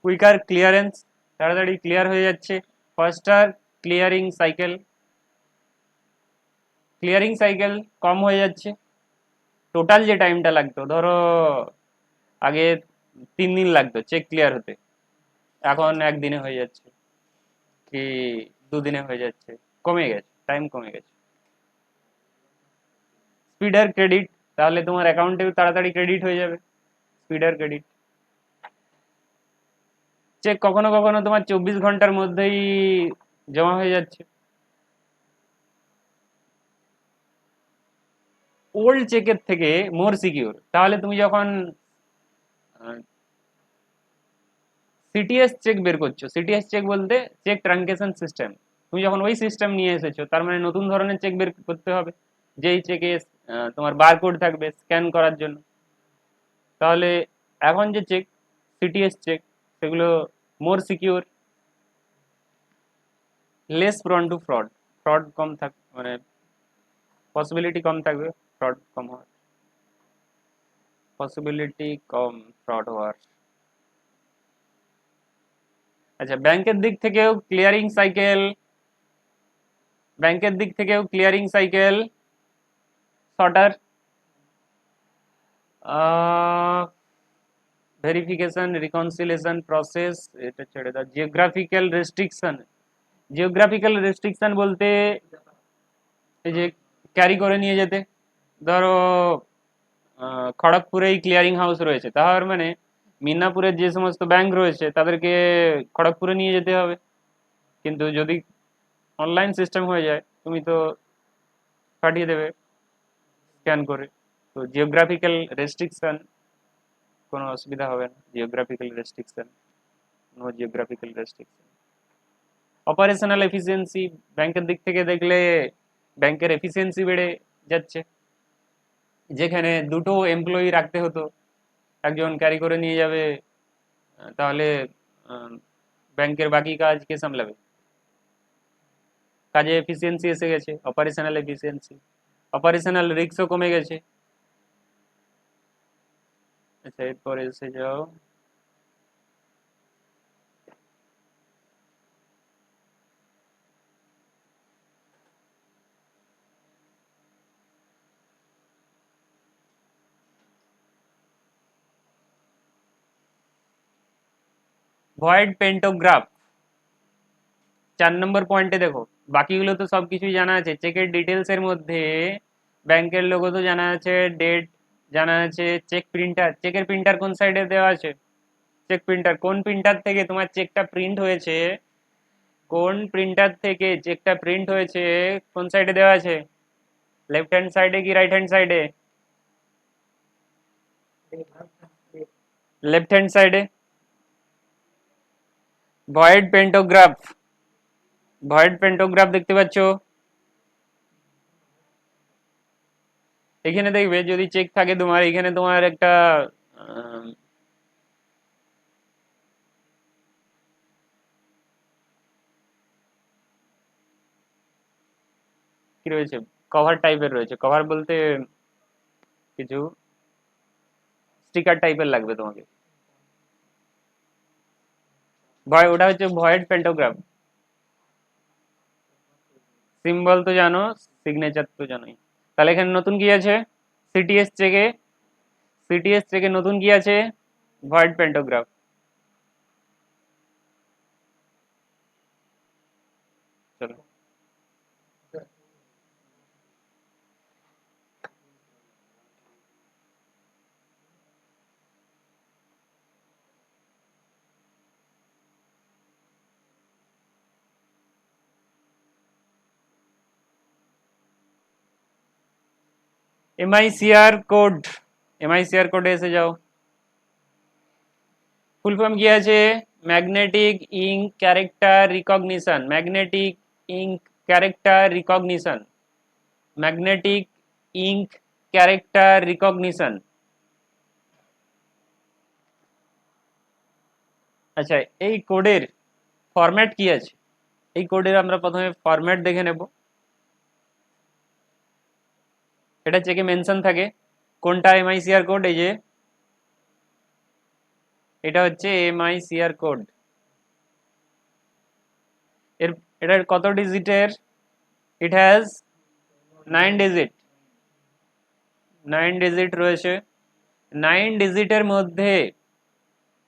[SPEAKER 1] কুইকার ক্লিয়ারেন্স, তাড়াতাড়ি ক্লিয়ার হয়ে যাচ্ছে। Faster clearing cycle, clearing cycle কম হয়ে যাচ্ছে। টোটাল যে টাইমটা লাগতো, ধরো আগে 3 দিন লাগতো চেক ক্লিয়ার হতে, এখন একদিনে হয়ে যাচ্ছে, কি 2 দিনে হয়ে যাচ্ছে। কমে গেছে, টাইম কমে গেছে। স্পিডার ক্রেডিট, তাহলে তোমার অ্যাকাউন্টে তাড়াতাড়ি ক্রেডিট হয়ে যাবে। স্পিডার ক্রেডিট। চেক কখনো কখনো তোমার 24 ঘন্টার মধ্যেই জমা হয়ে যাচ্ছে। ওল্ড চেকের থেকে মোর সিকিউর। তাহলে তুমি যখন সিটিএস চেক বের করছো, সিটিএস চেক বলতে চেক ট্রানকেশন সিস্টেম, তুমি যখন ওই সিস্টেম নিয়ে এসেছো, তার মানে নতুন ধরনের চেক বের করতে হবে, যেই চেকে তোমার বারকোড থাকবে স্ক্যান করার জন্য। তাহলে এখন যে চেক, সিটিএস চেক, সেগুলো more secure, less prone to fraud. Fraud কম থাক, মানে পসিবিলিটি কম থাকবে ফ্রড কম হওয়ার, পসিবিলিটি কম ফ্রড হওয়ার। আচ্ছা, ব্যাংকের দিক থেকেও ক্লিয়ারিং সাইকেল, ব্যাংকের দিক থেকেও clearing cycle shorter. Verification reconciliation process এটা ছেড়ে দাও। জিওগ্রাফিক্যাল রেস্ট্রিকশন, জিওগ্রাফিক্যাল রেস্ট্রিকশন বলতে এই যে ক্যারি করে নিয়ে যেতে, ধরো খড়গপুরেই ক্লিয়ারিং হাউস রয়েছে, তার মানে মিদনাপুরের যে সমস্ত ব্যাংক রয়েছে তাদেরকে খড়গপুরে নিয়ে যেতে হবে। কিন্তু যদি অনলাইন সিস্টেম হয়ে যায়, তুমি তো পাঠিয়ে দেবে স্ক্যান করে। তো জিওগ্রাফিক্যাল রেস্ট্রিকশন কোনো অসুবিধা হবে না। Geographical restriction, no geographical restriction. Operational efficiency, ব্যাংকের দিক থেকে দেখলে ব্যাংকের এফিসিয়েন্সি বেড়ে যাচ্ছে। যেখানে দুটো এমপ্লয়ি রাখতে হতো, একজন ক্যারি করে নিয়ে যাবে, তাহলে ব্যাংকের বাকি কাজ কে সামলাবে? কাজে এফিসিয়েন্সি এসে গেছে, অপারেশনাল এফিসিয়েন্সি। অপারেশনাল রিস্কও কমে গেছে। আচ্ছা, এরপরে এসে যাও ভয়েড পেন্টোগ্রাফ। 4 নম্বর পয়েন্টে দেখো, বাকিগুলো তো সবকিছুই জানা আছে। চেকের ডিটেলস এর মধ্যে ব্যাংকের লোগো তো জানা আছে, ডেট জানা আছে, চেক প্রিন্টার, চেকের প্রিন্টার কোন সাইডে দেওয়া আছে? চেক প্রিন্টার, কোন প্রিন্টার থেকে তোমার চেকটা প্রিন্ট হয়েছে, কোন প্রিন্টার থেকে চেকটা প্রিন্ট হয়েছে কোন সাইডে দেওয়া আছে? লেফট হ্যান্ড সাইডে কি রাইট হ্যান্ড সাইডে? লেফট হ্যান্ড সাইডে। ভয়েড পেন্টোগ্রাফ, ভয়েড পেন্টোগ্রাফ দেখতে পাচ্ছ? এখানে দেখবে যদি চেক থাকে তোমার, এখানে তোমার একটা কি রয়েছে, কভার টাইপের রয়েছে। কভার বলতে কিছু স্টিকার টাইপের লাগবে তোমাকে। ভয়, ওটা হচ্ছে ভয়েড পেন্টোগ্রাফ। সিম্বল তো জানো, সিগনেচার তো জানোই। তাহলে এখানে নতুন কি আছে? সিটিএস চেকে নতুন কি আছে? Void pantograph. চলো, এমআইসিআর কোড, এমআইসিআর কোডে এসে যাও। ফুল ফর্ম কি আছে? Magnetic ink character recognition, magnetic ink character recognition, magnetic ink character recognition. আচ্ছা, এই কোডের ফরম্যাট কি আছে? এই কোডের আমরা প্রথমে ফরম্যাট দেখে নেব। এটা চেকে মেনশন থাকে কোনটা এমআইসিআর কোড, এই যে এটা হচ্ছে এমআইসিআর কোড। এর এটার কত ডিজিটের? ইট হ্যাজ 9 ডিজিট, 9 ডিজিট রয়েছে। 9 ডিজিটের মধ্যে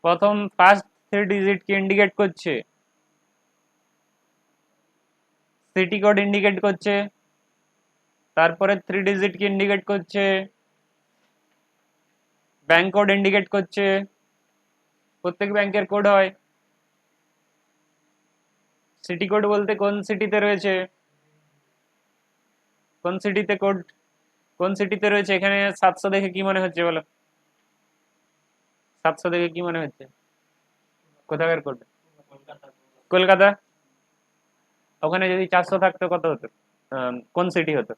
[SPEAKER 1] প্রথম ফার্স্ট 3 ডিজিট কি ইন্ডিকেট করছে? সিটি কোড ইন্ডিকেট করছে। তারপরে 3 ডিজিট কি ইন্ডিকেট করছে? ব্যাংক কোড ইন্ডিকেট করছে। প্রত্যেক ব্যাংকের কোড হয়। সিটি কোড বলতে কোন সিটিতে রয়েছে, কোন সিটিতে কোড, কোন সিটিতে রয়েছে? এখানে 700 দেখে কি মনে হচ্ছে বলো? 700 দেখে কি মনে হচ্ছে? কোথাকার কোড? কলকাতা। ওখানে যদি 400 থাকতো কত হতো? কোন সিটি হতো?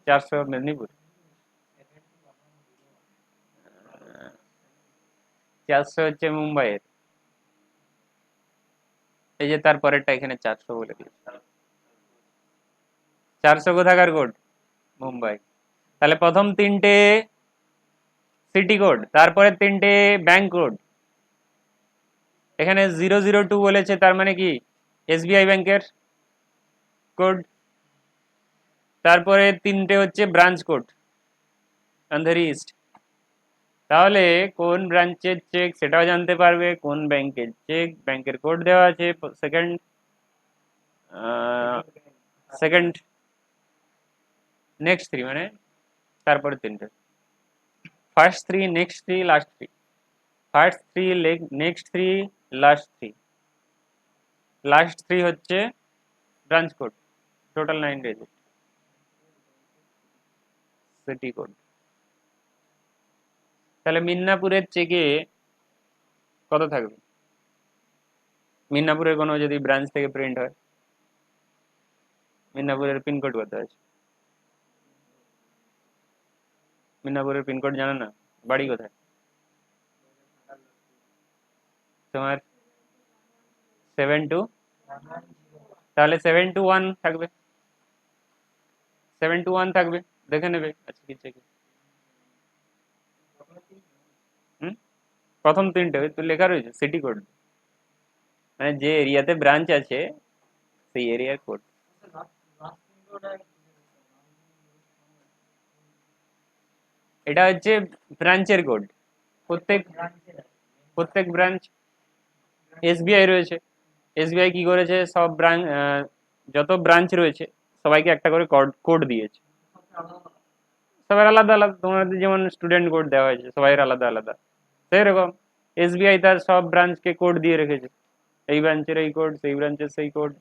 [SPEAKER 1] 400 মেদিনীপুর। 400 হচ্ছে মুম্বাইয়ের। এই যে তারপরেরটা এখানে 400 বলে দিয়েছে। 400 কোথাকার কোড? মুম্বাই। তাহলে প্রথম 3টে সিটি কোড, তারপরে 3টে ব্যাংক কোড। এখানে 002 বলেছে, তার মানে কি এসবিআই ব্যাংকের কোড। তারপরে 3টে হচ্ছে ব্রাঞ্চ কোড, আন্ধেরি ইস্ট। তাহলে কোন ব্রাঞ্চের চেক সেটাও জানতে পারবে, কোন ব্যাংকের চেক, ব্যাংকের কোড দেওয়া আছে। সেকেন্ড, সেকেন্ড, নেক্সট 3 মানে তারপরে 3টে, first 3, next 3, last 3। First 3, next 3, last 3। Last 3 হচ্ছে branch code, total 9 digit city code. তাহলে মিদনাপুরের চেকে কত থাকবে? মিদনাপুরের কোনো যদি ব্রাঞ্চ থেকে প্রিন্ট হয়, মিদনাপুরের পিনকোড কত আছে? মিদনাপুরের পিনকোড জানো না? বাড়ি কোথায় তোমার? 7 2, তাহলে 721 থাকবে, 721 থাকবে, দেখে নেবে আজকে চেকে। হুম, প্রথম 3টে তো লেখা রয়েছে সিটি কোড, মানে যে এরিয়াতে ব্রাঞ্চ আছে সেই এরিয়ার কোড। এটা হচ্ছে ব্রাঞ্চের কোড। প্রত্যেক প্রত্যেক ব্রাঞ্চ, এসবিআই রয়েছে, এসবিআই কি করেছে, সব ব্রাঞ্চ, যত ব্রাঞ্চ রয়েছে সবাইকে একটা করে কোড দিয়েছে। সবার আলাদা আলাদা, তোমাদের যেমন স্টুডেন্ট কোড দেওয়া হয়েছে সবাই আলাদা আলাদা, সেই রকম এসবিআই তার সব ব্রাঞ্চকে কোড দিয়ে রেখেছে। এই ব্রাঞ্চের এই কোড, সেই ব্রাঞ্চের সেই কোড।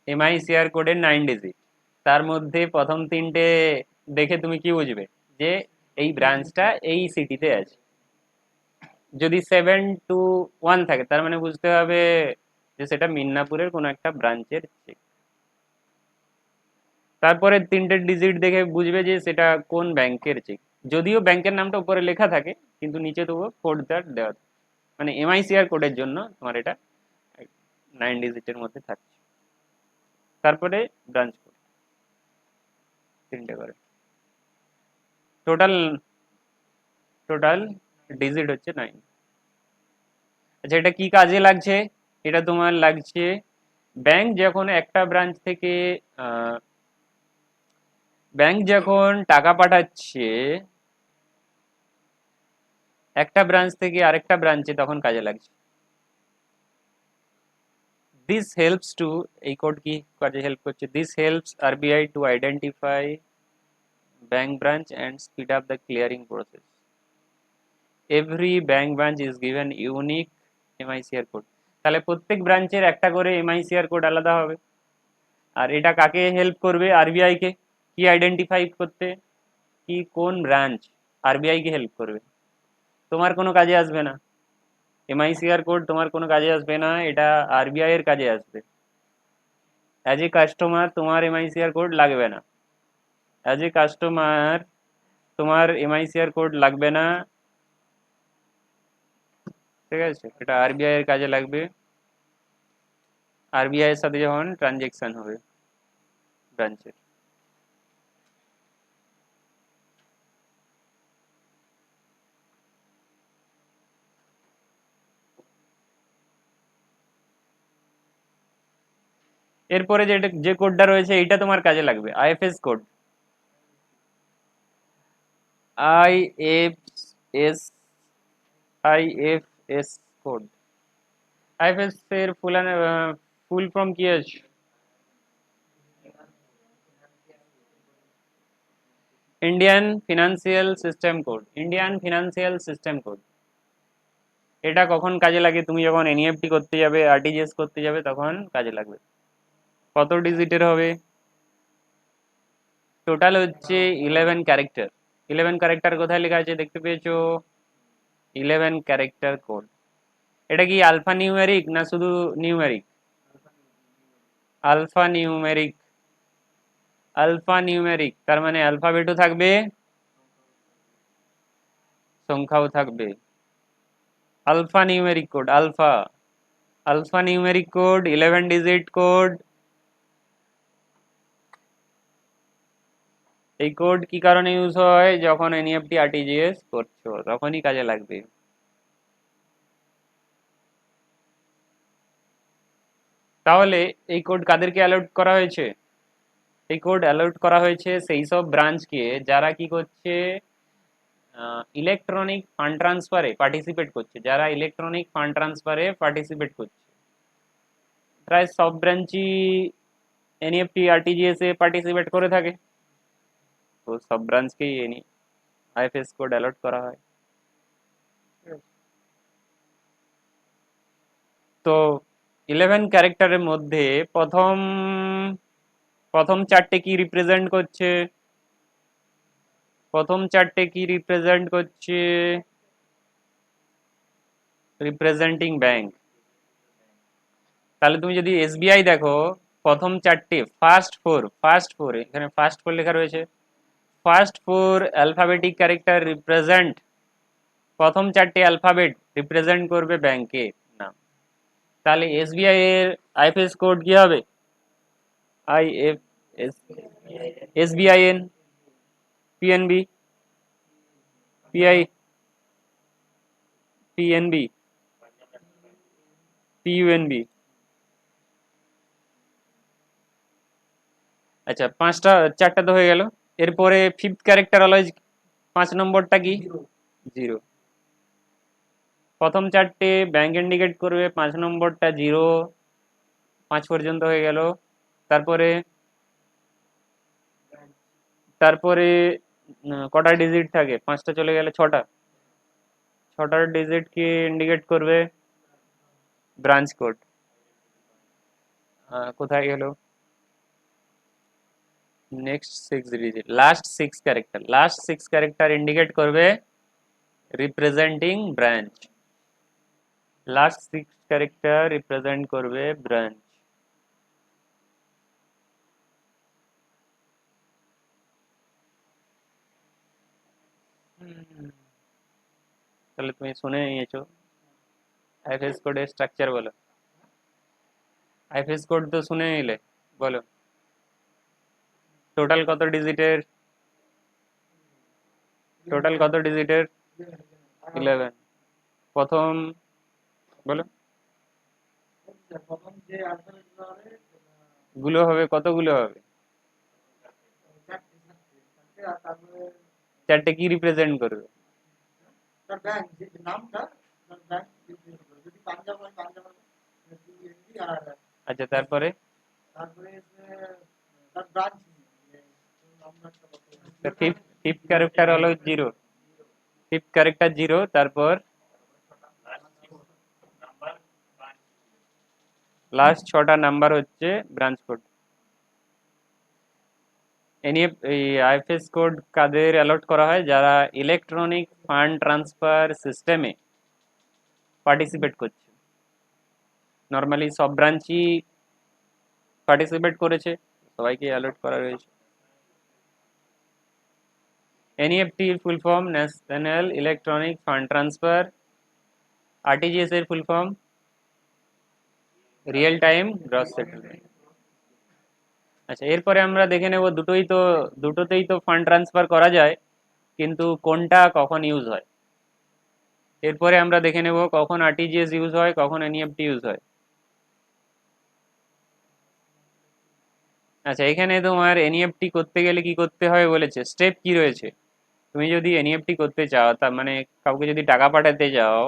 [SPEAKER 1] এমআইসিআর কোডের 9 ডিজিট, তার মধ্যে প্রথম 3টে দেখে তুমি কি বুঝবে যে এই ব্রাঞ্চটা এই সিটিতে আছে? যদি 721 থাকে তার মানে বুঝতে হবে যে সেটা মিদনাপুরের কোনো একটা ব্রাঞ্চের চেক। তারপরে 3টে ডিজিট দেখে বুঝবে যে সেটা কোন ব্যাংকের চেক। যদিও ব্যাংকের নামটা উপরে লেখা থাকে কিন্তু নিচে তবুও কোডটা দেওয়া থাকে, মানে এমআইসিআর কোডের জন্য তোমার এটা 9 ডিজিটের মধ্যে থাকছে। তারপরে ব্রাঞ্চ কোড 3টে করে। টোটাল টোটাল ডিজিট হচ্ছে 9। আচ্ছা, এটা কি কাজে লাগছে? এটা তোমার লাগছে ব্যাংক যখন একটা ব্রাঞ্চ থেকে ব্যাংক যখন টাকা পাঠাচ্ছে একটা ব্রাঞ্চ থেকে আরেকটা ব্রাঞ্চে, তখন কাজে লাগছে। দিস হেল্পস টু, এই কোড কি কাজে হেল্প করছে? This helps RBI to identify bank branch and speed up the clearing process. Every bank branch is given unique MICR code. তাহলে প্রত্যেক ব্রাঞ্চের একটা করে এমআইসিআর কোড আলাদা হবে। আর এটা কাকে হেল্প করবে? আরবিআই কে। কি আইডেন্টিফাই করতে? কি কোন ব্রাঞ্চ? আরবিআই কে হেল্প করবে, তোমার কোনো কাজে আসবে না। এমআইসিআর কোড তোমার কোনো কাজে আসবে না, এটা আরবিআই এর কাজে আসবে। অ্যাজ এ কাস্টমার তোমার এমআইসিআর কোড লাগবে না। অ্যাজ এ কাস্টমার তোমার এমআইসিআর কোড লাগবে না, ঠিক আছে? এটা আরবিআই এর কাজে লাগবে, আরবিআই এর সাথে যখন ট্রানজেকশন হবে ব্রাঞ্চের। এরপরে যে কোডটা রয়েছে এইটা তোমার কাজে লাগবে, IFS code. IFS IFS code. IFS এর ফুল ফর্ম কি আছে? Indian financial system code. Indian financial system code. এটা কখন কাজে লাগে? তুমি যখন এনইএফটি করতে যাবে, আরটিজিএস করতে যাবে, তখন কাজে লাগবে। কত ডিজিটের হবে? টোটাল হচ্ছে 11 ক্যারেক্টার। 11 ক্যারেক্টার কোথায় লেখা আছে দেখতে পেয়েছো? 11 ক্যারেক্টার কোড। এটা কি আলফা নিউমেরিক না শুধু numeric? Alpha numeric. Alpha numeric তার মানে অ্যালফাবেটও থাকবে, সংখ্যাও থাকবে। Alpha numeric code, alpha. Alpha numeric code 11 digit code. এই কোড কি কারণে ইউজ হয়? যখন এনইএফটি আরটিজিএস করছো তখনই কাজে লাগবে। তাহলে এই কোড কাদেরকে অ্যালাউড করা হয়েছে? এই কোড অ্যালাউড করা হয়েছে সেই সব ব্রাঞ্চকে যারা কি করছে, ইলেকট্রনিক ফান্ড ট্রান্সফারে পার্টিসিপেট করছে, যারা ইলেকট্রনিক ফান্ড ট্রান্সফারে পার্টিসিপেট করছে। প্রায় সব ব্রাঞ্চই এনইএফটি আরটিজিএস এ পার্টিসিপেট করে থাকে, তো সব ব্রাঞ্চকেই আইএফএস কোড অ্যালট করা হয়। তো 11 ক্যারেক্টারের মধ্যে প্রথম প্রথম চারটে কি রিপ্রেজেন্ট করছে? প্রথম চারটে কি রিপ্রেজেন্ট করছে? Representing bank. তাহলে তুমি যদি এসবিআই দেখো, প্রথম চারটে ফার্স্ট ফোর এখানে ফার্স্ট ফোর লেখা রয়েছে। First four alphabetic character represent, প্রথম চারটে অ্যালফাবেট রিপ্রেজেন্ট করবে ব্যাংকের নাম। তাহলে এসবিআই এর আইএফএস কোড কি হবে? IF S, SBIN, PNB, PI, PNB, PUNB. আচ্ছা, পাঁচটা চারটা তো হয়ে গেল। এরপরে ফিফথ ক্যারেক্টার অলওয়েজ, 5 নম্বরটা কি? জিরো। প্রথম চারটে ব্যাংক ইন্ডিকেট করবে, 5 নম্বরটা জিরো। 5 পর্যন্ত হয়ে গেল। তারপরে তারপরে কটা ডিজিট থাকে? 5টা চলে গেলে 6টা। 6টার ডিজিট কি ইন্ডিকেট করবে? Branch code. কোথায় গেল? Next 6 digit, last six character indicate করবে representing branch. Last six character represent করবে ব্রাঞ্চ। তাহলে তুমি শুনে নিয়েছো আইএফএস কোডের স্ট্রাকচার, বলো। আইএফএস কোড তো শুনে নিলে, বলো টোটাল কত ডিজিটের? টোটাল কত ডিজিটের? 11। প্রথম বলো গুলো হবে, কতগুলো হবে? চারটে কি রিপ্রেজেন্ট করবে? আচ্ছা, তারপরে ফিফথ ফিফথ ক্যারেক্টার হলো জিরো। ফিফথ ক্যারেক্টার জিরো, তারপর লাস্ট 6টা নাম্বার হচ্ছে ব্রাঞ্চ কোড। এই আইএফএস কোড কাদের অ্যালট করা হয়? যারা ইলেকট্রনিক ফান্ড ট্রান্সফার সিস্টেমে পার্টিসিপেট করছে। নর্মালি সব ব্রাঞ্চই পার্টিসিপেট করেছে, সবাইকে অ্যালট করা রয়েছে। NEFT full form national electronic fund transfer. RTGS এর full form real time gross settlement. আচ্ছা, এরপরে আমরা দেখে নেব দুটোতেই তো ফান্ড ট্রান্সফার করা যায়, কিন্তু কোনটা কখন ইউজ হয়। এরপরে আমরা দেখে নেব কখন আরটিজিএস ইউজ হয়, কখন এনইএফটি ইউজ হয়। আচ্ছা, এখানে তোমার এনইএফটি করতে গেলে কি করতে হয় বলেছে, স্টেপ কি রয়েছে। তুমি যদি এনইএফটি করতে চাও, তার মানে কাউকে যদি টাকা পাঠাতে চাও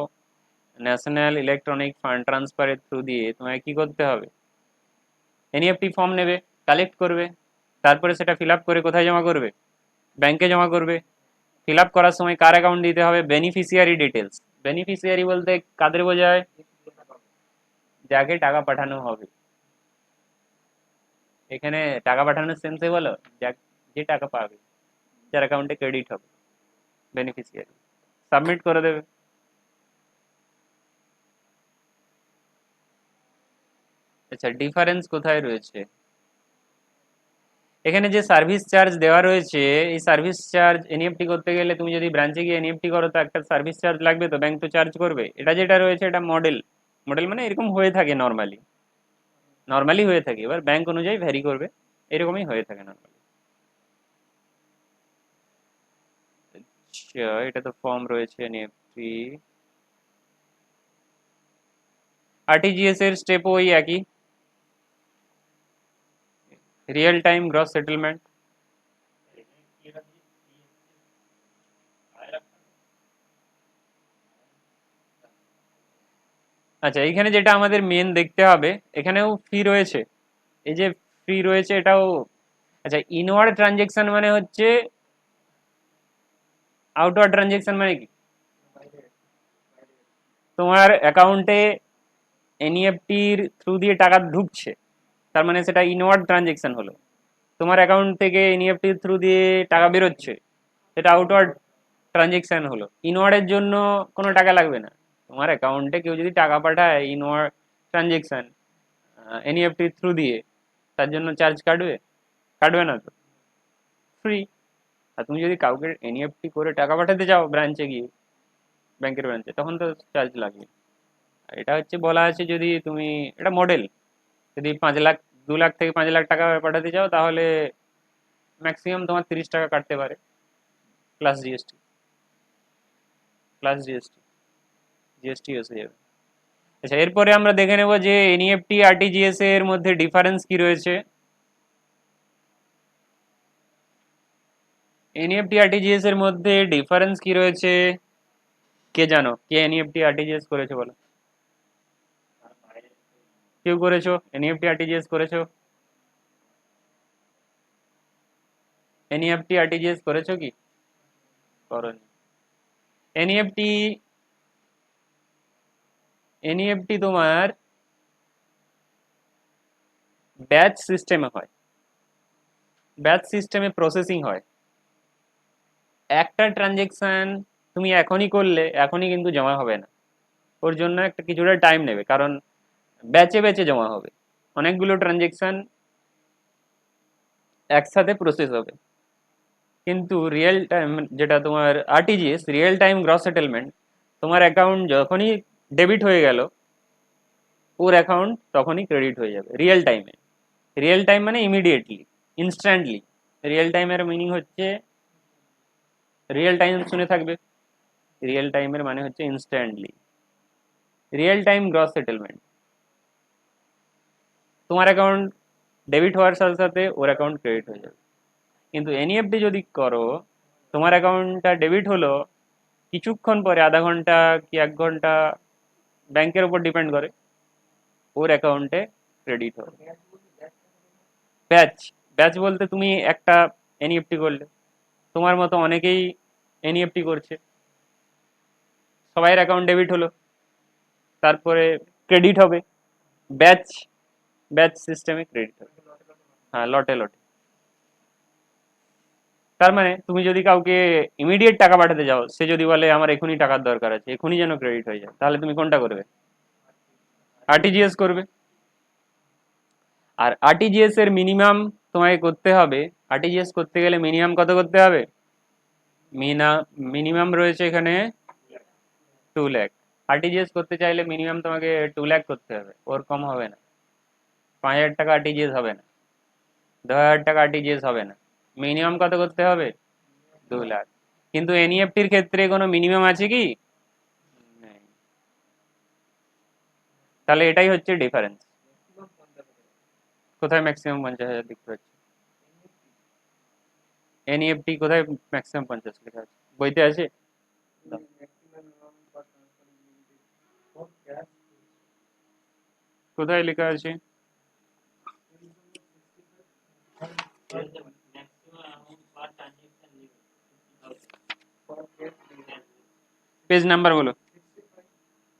[SPEAKER 1] ন্যাশনাল ইলেকট্রনিক ফান্ড ট্রান্সফারের থ্রু দিয়ে, তোমায় কি করতে হবে? এনইএফটি ফর্ম নেবে, কালেক্ট করবে, তারপরে সেটা ফিল আপ করে কোথায় জমা করবে? ব্যাংকে জমা করবে। ফিল আপ করার সময় কার অ্যাকাউন্ট দিতে হবে? Beneficiary details. বেনিফিশিয়ারি বলতে কাদের বোঝায়? যাকে টাকা পাঠানো হবে। এখানে টাকা পাঠানোর সেন্সে বলো, যে টাকা পাবে, যার অ্যাকাউন্টে ক্রেডিট হবে, বেনিফিশিয়ারি। সাবমিট করে দেবে। আচ্ছা, ডিফারেন্স কোথায় রয়েছে? এখানে যে সার্ভিস চার্জ দেওয়া রয়েছে, এই সার্ভিস চার্জ এনইএফটি করতে গেলে তুমি যদি ব্রাঞ্চে গিয়ে এনইএফটি করো তো একটা সার্ভিস চার্জ লাগবে, তো ব্যাংক তো চার্জ করবে। এটা যেটা রয়েছে এটা মডেল। মডেল মানে এরকম হয়ে থাকে নর্মালি, নর্মালি হয়ে থাকে, এবার ব্যাংক অনুযায়ী ভ্যারি করবে, এরকমই হয়ে থাকে নর্মালি। আচ্ছা, এটা তো ফর্ম রয়েছে এনইএফটি। আরটিজিএস এর স্টেপ ওই একই, রিয়েল টাইম গ্রস সেটেলমেন্ট। আচ্ছা, এইখানে যেটা আমাদের মেন দেখতে হবে, এখানেও ফি রয়েছে। এই যে ফি রয়েছে এটাও, আচ্ছা ইনওয়ার্ড ট্রানজেকশন মানে হচ্ছে, আউটওয়ার্ড ট্রানজেকশন মানে কি? তোমার অ্যাকাউন্টে এনইএফটির থ্রু দিয়ে টাকা ঢুকছে, তার মানে সেটা ইনওয়ার্ড ট্রানজেকশন হলো। তোমার অ্যাকাউন্ট থেকে এনইএফটির থ্রু দিয়ে টাকা বেরোচ্ছে, সেটা আউটওয়ার্ড ট্রানজেকশন হলো। ইনওয়ার্ডের জন্য কোনো টাকা লাগবে না। তোমার অ্যাকাউন্টে কেউ যদি টাকা পাঠায় ইনওয়ার্ড ট্রানজেকশন এনইএফটির থ্রু দিয়ে, তার জন্য চার্জ কাটবে? কাটবে না তো, ফ্রি। আর তুমি যদি কাউকে এনইএফটি করে টাকা পাঠাতে চাও ব্রাঞ্চে গিয়ে, ব্যাংকের ব্রাঞ্চে, তখন তো চার্জ লাগবে। আর এটা হচ্ছে বলা আছে, যদি তুমি, এটা মডেল, যদি 5 লাখ, 2 লাখ থেকে 5 লাখ টাকা পাঠাতে চাও তাহলে ম্যাক্সিমাম তোমার 30 টাকা কাটতে পারে, plus GST. Plus GST, GST এসে যাবে। আচ্ছা, এরপরে আমরা দেখে নেব যে এনইএফটি আরটিজিএস এর মধ্যে ডিফারেন্স কি রয়েছে। এনইএফটি আরটিজিএস এর মধ্যে ডিফারেন্স কি রয়েছে, কে জানো? কে এনইএফটি আরটিজিএস করেছে বলো? কেউ করেছো এনইএফটি আরটিজিএস করেছো? এনইএফটি আরটিজিএস করেছো কি? করনি। এনইএফটি, এনইএফটি তোমার ব্যাচ সিস্টেমে হয়, ব্যাচ সিস্টেমে প্রসেসিং হয়। একটা ট্রানজেকশন তুমি এখনই করলে এখনই কিন্তু জমা হবে না, ওর জন্য একটা কিছুটা টাইম নেবে, কারণ ব্যাচে ব্যাচে জমা হবে, অনেকগুলো ট্রানজেকশন একসাথে প্রসেস হবে। কিন্তু রিয়েল টাইম যেটা তোমার RTGS, real time gross settlement, তোমার অ্যাকাউন্ট যখনই ডেবিট হয়ে গেল, ওর অ্যাকাউন্ট তখনই ক্রেডিট হয়ে যাবে রিয়েল টাইমে। রিয়েল টাইম মানে ইমিডিয়েটলি, ইনস্ট্যান্টলি। রিয়েল টাইমের মিনিং হচ্ছে রিয়েল টাইম শুনে থাকবে, রিয়েল টাইমের মানে হচ্ছে instantly, real time gross settlement, তোমার অ্যাকাউন্ট ডেবিট হওয়ার সাথে সাথে ওর অ্যাকাউন্ট ক্রেডিট হয়ে যাবে। কিন্তু এনইএফটি যদি করো, তোমার অ্যাকাউন্টটা ডেবিট হলো, কিছুক্ষণ পরে, আধা ঘন্টা কি 1 ঘন্টা, ব্যাংকের উপর ডিপেন্ড করে, ওর অ্যাকাউন্টে ক্রেডিট হবে। ব্যাচ, ব্যাচ বলতে তুমি একটা এনইএফটি করলে, তোমার মতো অনেকেই এনইএফটি করছে, সবাইয়ের অ্যাকাউন্ট ডেবিট হলো, তারপরে ক্রেডিট হবে, ব্যাচ, ব্যাচ সিস্টেমে ক্রেডিট হবে। হ্যাঁ, লটে লটে। তার মানে তুমি যদি কাউকে ইমিডিয়েট টাকা পাঠাতে যাও, সে যদি বলে আমার এখনই টাকার দরকার আছে, এখনই যেন ক্রেডিট হয়ে যায়, তাহলে তুমি কোনটা করবে? আরটিজিএস করবে। আর আরটিজিএস এর মিনিমাম তোমাকে করতে হবে, আরটিজিএস করতে গেলে মিনিমাম কত করতে হবে? মিনিমাম রয়েছে এখানে 2 লাখ। আরটিজিএস করতে চাইলে মিনিমাম তোমাকে 2 লাখ করতে হবে, ওর কম হবে না। 5,000 টাকা আরটিজিএস হবে না, 10,000 টাকা আরটিজিএস হবে না, মিনিমাম কত করতে হবে? 2 লাখ। কিন্তু এনইএফটির ক্ষেত্রে কোনো মিনিমাম আছে কি? নেই। তাহলে এটাই হচ্ছে ডিফারেন্স। কোথায় ম্যাক্সিমাম 50,000 দেখতে পাচ্ছি? এনইএফটি কোথায় ম্যাক্সিমাম 50 লেখা আছে? বইতে আছে? কোথায় লেখা আছে? পেজ নাম্বার বলো।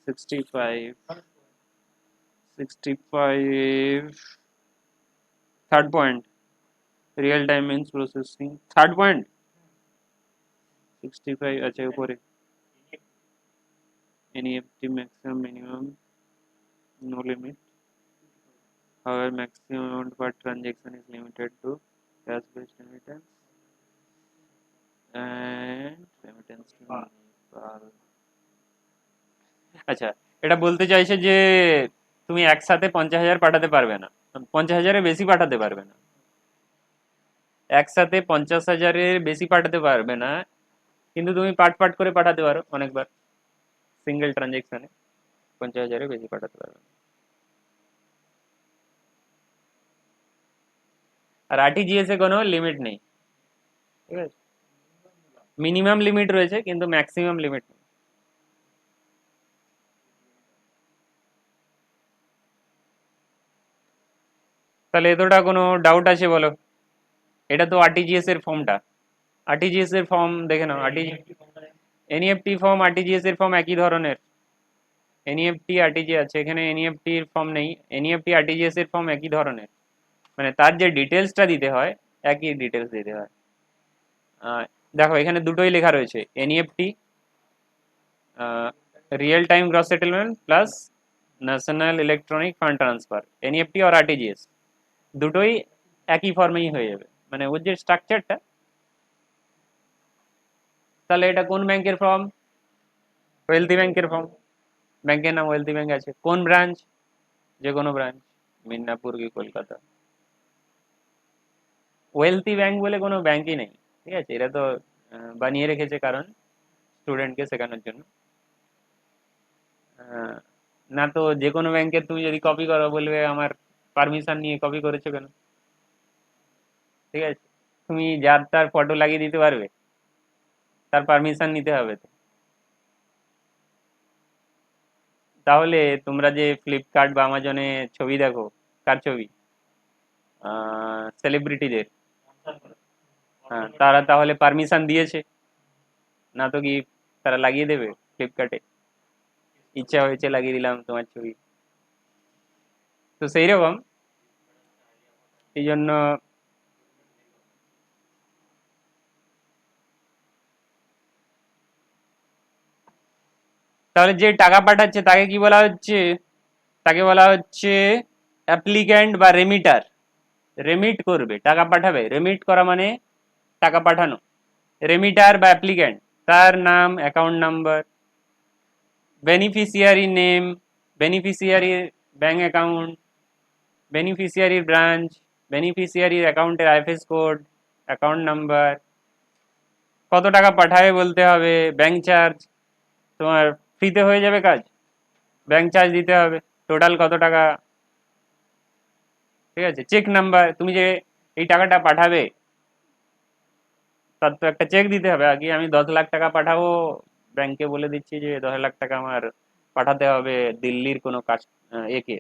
[SPEAKER 1] 65, 65, third point, real time means processing, third point, 65 আছে উপরে, NEFT maximum minimum no limit, however maximum amount per transaction is limited to cash based remittance and remittance to Nepal. আচ্ছা, এটা বলতে চাইছে যে তুমি একসাথে 50,000 পাঠাতে পারবে না, 50,000-এর বেশি পাঠাতে পারবে না, একসাথে 50,000-এর বেশি পাঠাতে পারবে না, কিন্তু তুমি পার্ট পার্ট করে পাঠাতে পারো অনেকবার, সিঙ্গেল ট্রানজেকশনে 50,000-এর বেশি পাঠাতে পারবে না। আর আরটিজিএস এ কোনো লিমিট নেই, ঠিক আছে? মিনিমাম লিমিট রয়েছে কিন্তু ম্যাক্সিমাম লিমিট নেই। তাহলে এতটা কোনো ডাউট আছে বলো? এটা তো আরটিজিএস এর ফর্মটা, আরটিজিএস এর ফর্ম দেখে নাও। এনইএফটি ফর্ম আরটিজিএস এর ফর্ম একই ধরনের, এনইএফটি আরটিজি আছে, এখানে এনইএফটি এর ফর্ম নেই, এনইএফটি আরটিজিএস এর ফর্ম একই ধরনের, মানে তার যে ডিটেলসটা দিতে হয় একই ডিটেলস দিতে হয়। দেখো এখানে দুটোই লেখা রয়েছে, NEFT real time gross settlement plus national electronic fund transfer, NEFT আর আরটিজিএস দুটোই একই ফর্মেই হয়ে যাবে, মানে ওর যে স্ট্রাকচারটা। তাহলে এটা কোন ব্যাংকের ফর্ম? ওয়েলথি ব্যাংকের ফর্ম, ব্যাংকের নাম ওয়েলথি ব্যাংক আছে। কোন ব্রাঞ্চ? যে কোনো ব্রাঞ্চ, মিদনাপুর কি কলকাতা। ওয়েলথি ব্যাংক বলে কোনো ব্যাংকই নেই, ঠিক আছে? এটা তো বানিয়ে রেখেছে কারণ স্টুডেন্টকে শেখানোর জন্য। না তো যে কোনো ব্যাংকের তুমি যদি কপি করো বলবে আমার পারমিশন নিয়ে কপি করেছো কেন, ঠিক আছে? তুমি যার তার ফটো লাগিয়ে দিতে পারবে? তার পারমিশন নিতে হবে তো। তাহলে তোমরা যে ফ্লিপকার্ট বা আমাজনে ছবি দেখো, কার ছবি? সেলিব্রিটিদের। হ্যাঁ, তারা তাহলে পারমিশন দিয়েছে না তো? কি তারা লাগিয়ে দেবে ফ্লিপকার্টে? ইচ্ছা হয়েছে লাগিয়ে দিলাম তোমার ছবি। তো সেই রকম, এই জন্য তাহলে যে টাকা পাঠাচ্ছে তাকে কি বলা হচ্ছে? তাকে বলা হচ্ছে অ্যাপ্লিক্যান্ট বা রেমিটার। রেমিট করবে, টাকা পাঠাবে, রেমিট করা মানে টাকা পাঠানো। রেমিটার বা অ্যাপ্লিক্যান্ট, তার নাম, অ্যাকাউন্ট নাম্বার, বেনিফিশিয়ারি নেম, বেনিফিশিয়ারির ব্যাংক অ্যাকাউন্ট, বেনিফিশিয়ারির ব্রাঞ্চ, বেনিফিশিয়ারির অ্যাকাউন্টের আইএফএস কোড, অ্যাকাউন্ট নাম্বার, কত টাকা পাঠাবে বলতে হবে, ব্যাংক চার্জ, তোমার ফ্রিতে হয়ে যাবে কাজ, ব্যাংক চার্জ দিতে হবে, টোটাল কত টাকা, ঠিক আছে। চেক নাম্বার, তুমি যে এই টাকাটা পাঠাবে তার তো একটা চেক দিতে হবে। আগে আমি 10 লাখ টাকা পাঠাবো, ব্যাংকে বলে দিচ্ছি যে 10 লাখ টাকা আমার পাঠাতে হবে দিল্লির কোনো একে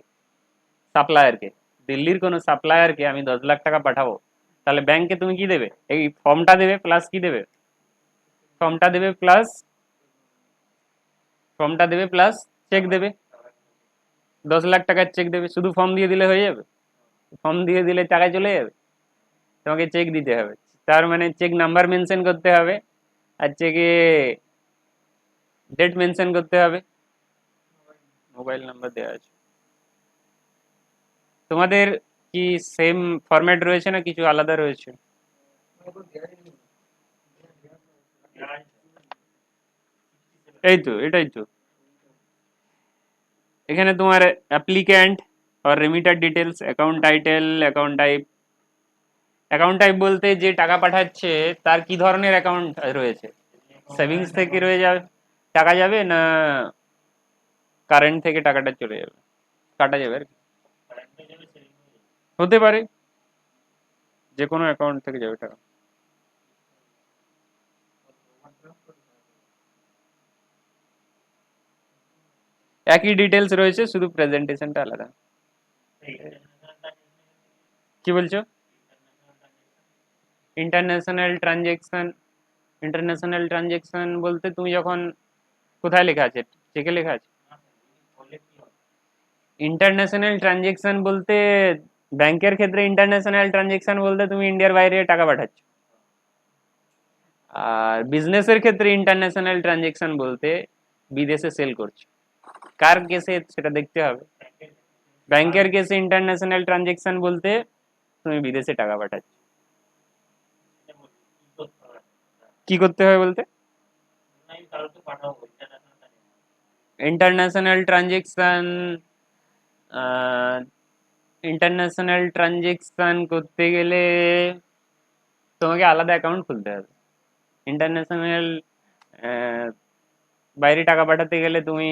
[SPEAKER 1] সাপ্লায়ারকে, দিল্লির কোনো সাপ্লায়ারকে আমি 10 লাখ টাকা পাঠাবো, তাহলে ব্যাংকে তুমি কি দেবে, এই ফর্মটা দেবে প্লাস কি দেবে, ফর্মটা দেবে প্লাস ফর্মটা দেবে প্লাস চেক দেবে, 10 লাখ টাকার চেক দেবে, শুধু ফর্ম দিয়ে দিলে হয়ে যাবে, ফর্ম দিয়ে দিলে টাকা চলে যাবে, তোমাকে চেক দিতে হবে, তার মানে চেক নাম্বার মেনশন করতে হবে, আর চেকে ডেট মেনশন করতে হবে, মোবাইল নাম্বার দেওয়া আছে। তোমাদের কি সেম ফরম্যাট রয়েছে না কিছু আলাদা রয়েছে? এই তো, এটাই তো, এখানে তোমার অ্যাপ্লিক্যান্ট আর remitter details, account title, account type বলতে যে টাকা পাঠাচ্ছে তার কি ধরনের অ্যাকাউন্ট রয়েছে, সেভিংস থেকে রয়ে যাবে টাকা যাবে, না কারেন্ট থেকে টাকাটা চলে যাবে, কাটা যাবে আর কি, হতে পারে যে কোনো অ্যাকাউন্ট থেকে যাবে টাকা। একই ডিটেলস রয়েছে, শুধু প্রেজেন্টেশনটা আলাদা। কি বলছো? ইন্টারন্যাশনাল ট্রানজেকশন, ইন্টারন্যাশনাল ট্রানজেকশন বলতে তুমি যখন, কোথায় লেখা আছে, চেকে লেখা আছে? ইন্টারন্যাশনাল ট্রানজেকশন বলতে ব্যাংকের ক্ষেত্রে ইন্টারন্যাশনাল ট্রানজেকশন বলতে তুমি ইন্ডিয়ার বাইরে টাকা পাঠাচ্ছ, আর বিজনেসের ক্ষেত্রে ইন্টারন্যাশনাল ট্রানজেকশন বলতে বিদেশে সেল করছো, কার কেসে সেটা দেখতে হবে। ব্যাংকের কেসে ইন্টারন্যাশনাল ট্রানজেকশন বলতে তুমি বিদেশে টাকা পাঠাচ্ছ। কি করতে হবে বলতে, ইন্টারন্যাশনাল ট্রানজেকশন, ইন্টারন্যাশনাল ট্রানজেকশন করতে গেলে তোমাকে আলাদা অ্যাকাউন্ট খুলতে হবে। ইন্টারন্যাশনাল বাইরে টাকা পাঠাতে গেলে তুমি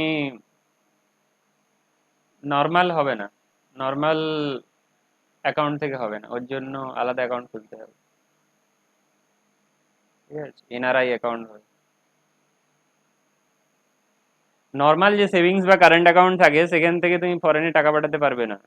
[SPEAKER 1] নর্মাল হবে না, নর্মাল অ্যাকাউন্ট থেকে হবে না, ওর জন্য আলাদা অ্যাকাউন্ট খুলতে হবে, ঠিক আছে, এনআরআই অ্যাকাউন্ট হবে। নর্মাল যে সেভিংস বা কারেন্ট অ্যাকাউন্ট থাকে সেখান থেকে তুমি ফরেনে টাকা পাঠাতে পারবে না।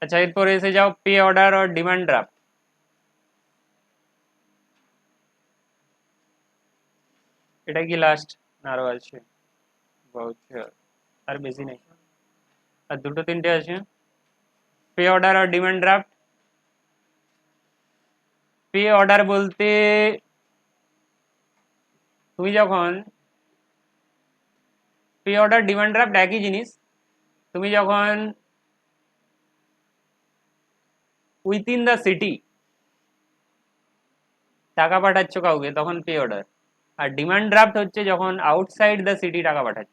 [SPEAKER 1] আচ্ছা, এরপরে এসে যাও পে অর্ডার আর ডিমান্ড ড্রাফট। এটা কি লাস্ট, আরো আছে? ভাউচার, আর বেশি নেই, আর দুটো তিনটে আছে, পে অর্ডার আর ডিমান্ড ড্রাফট। পে অর্ডার বলতে তুমি যখন, পে অর্ডার ডিমান্ড ড্রাফট একই জিনিস, তুমি যখন উইথিন দ্য সিটি টাকা পাঠাচ্ছ কাউকে তখন পে অর্ডার, আর ডিমান্ড ড্রাফট হচ্ছে যখন আউটসাইড দ্য সিটি টাকা পাঠাচ্ছ।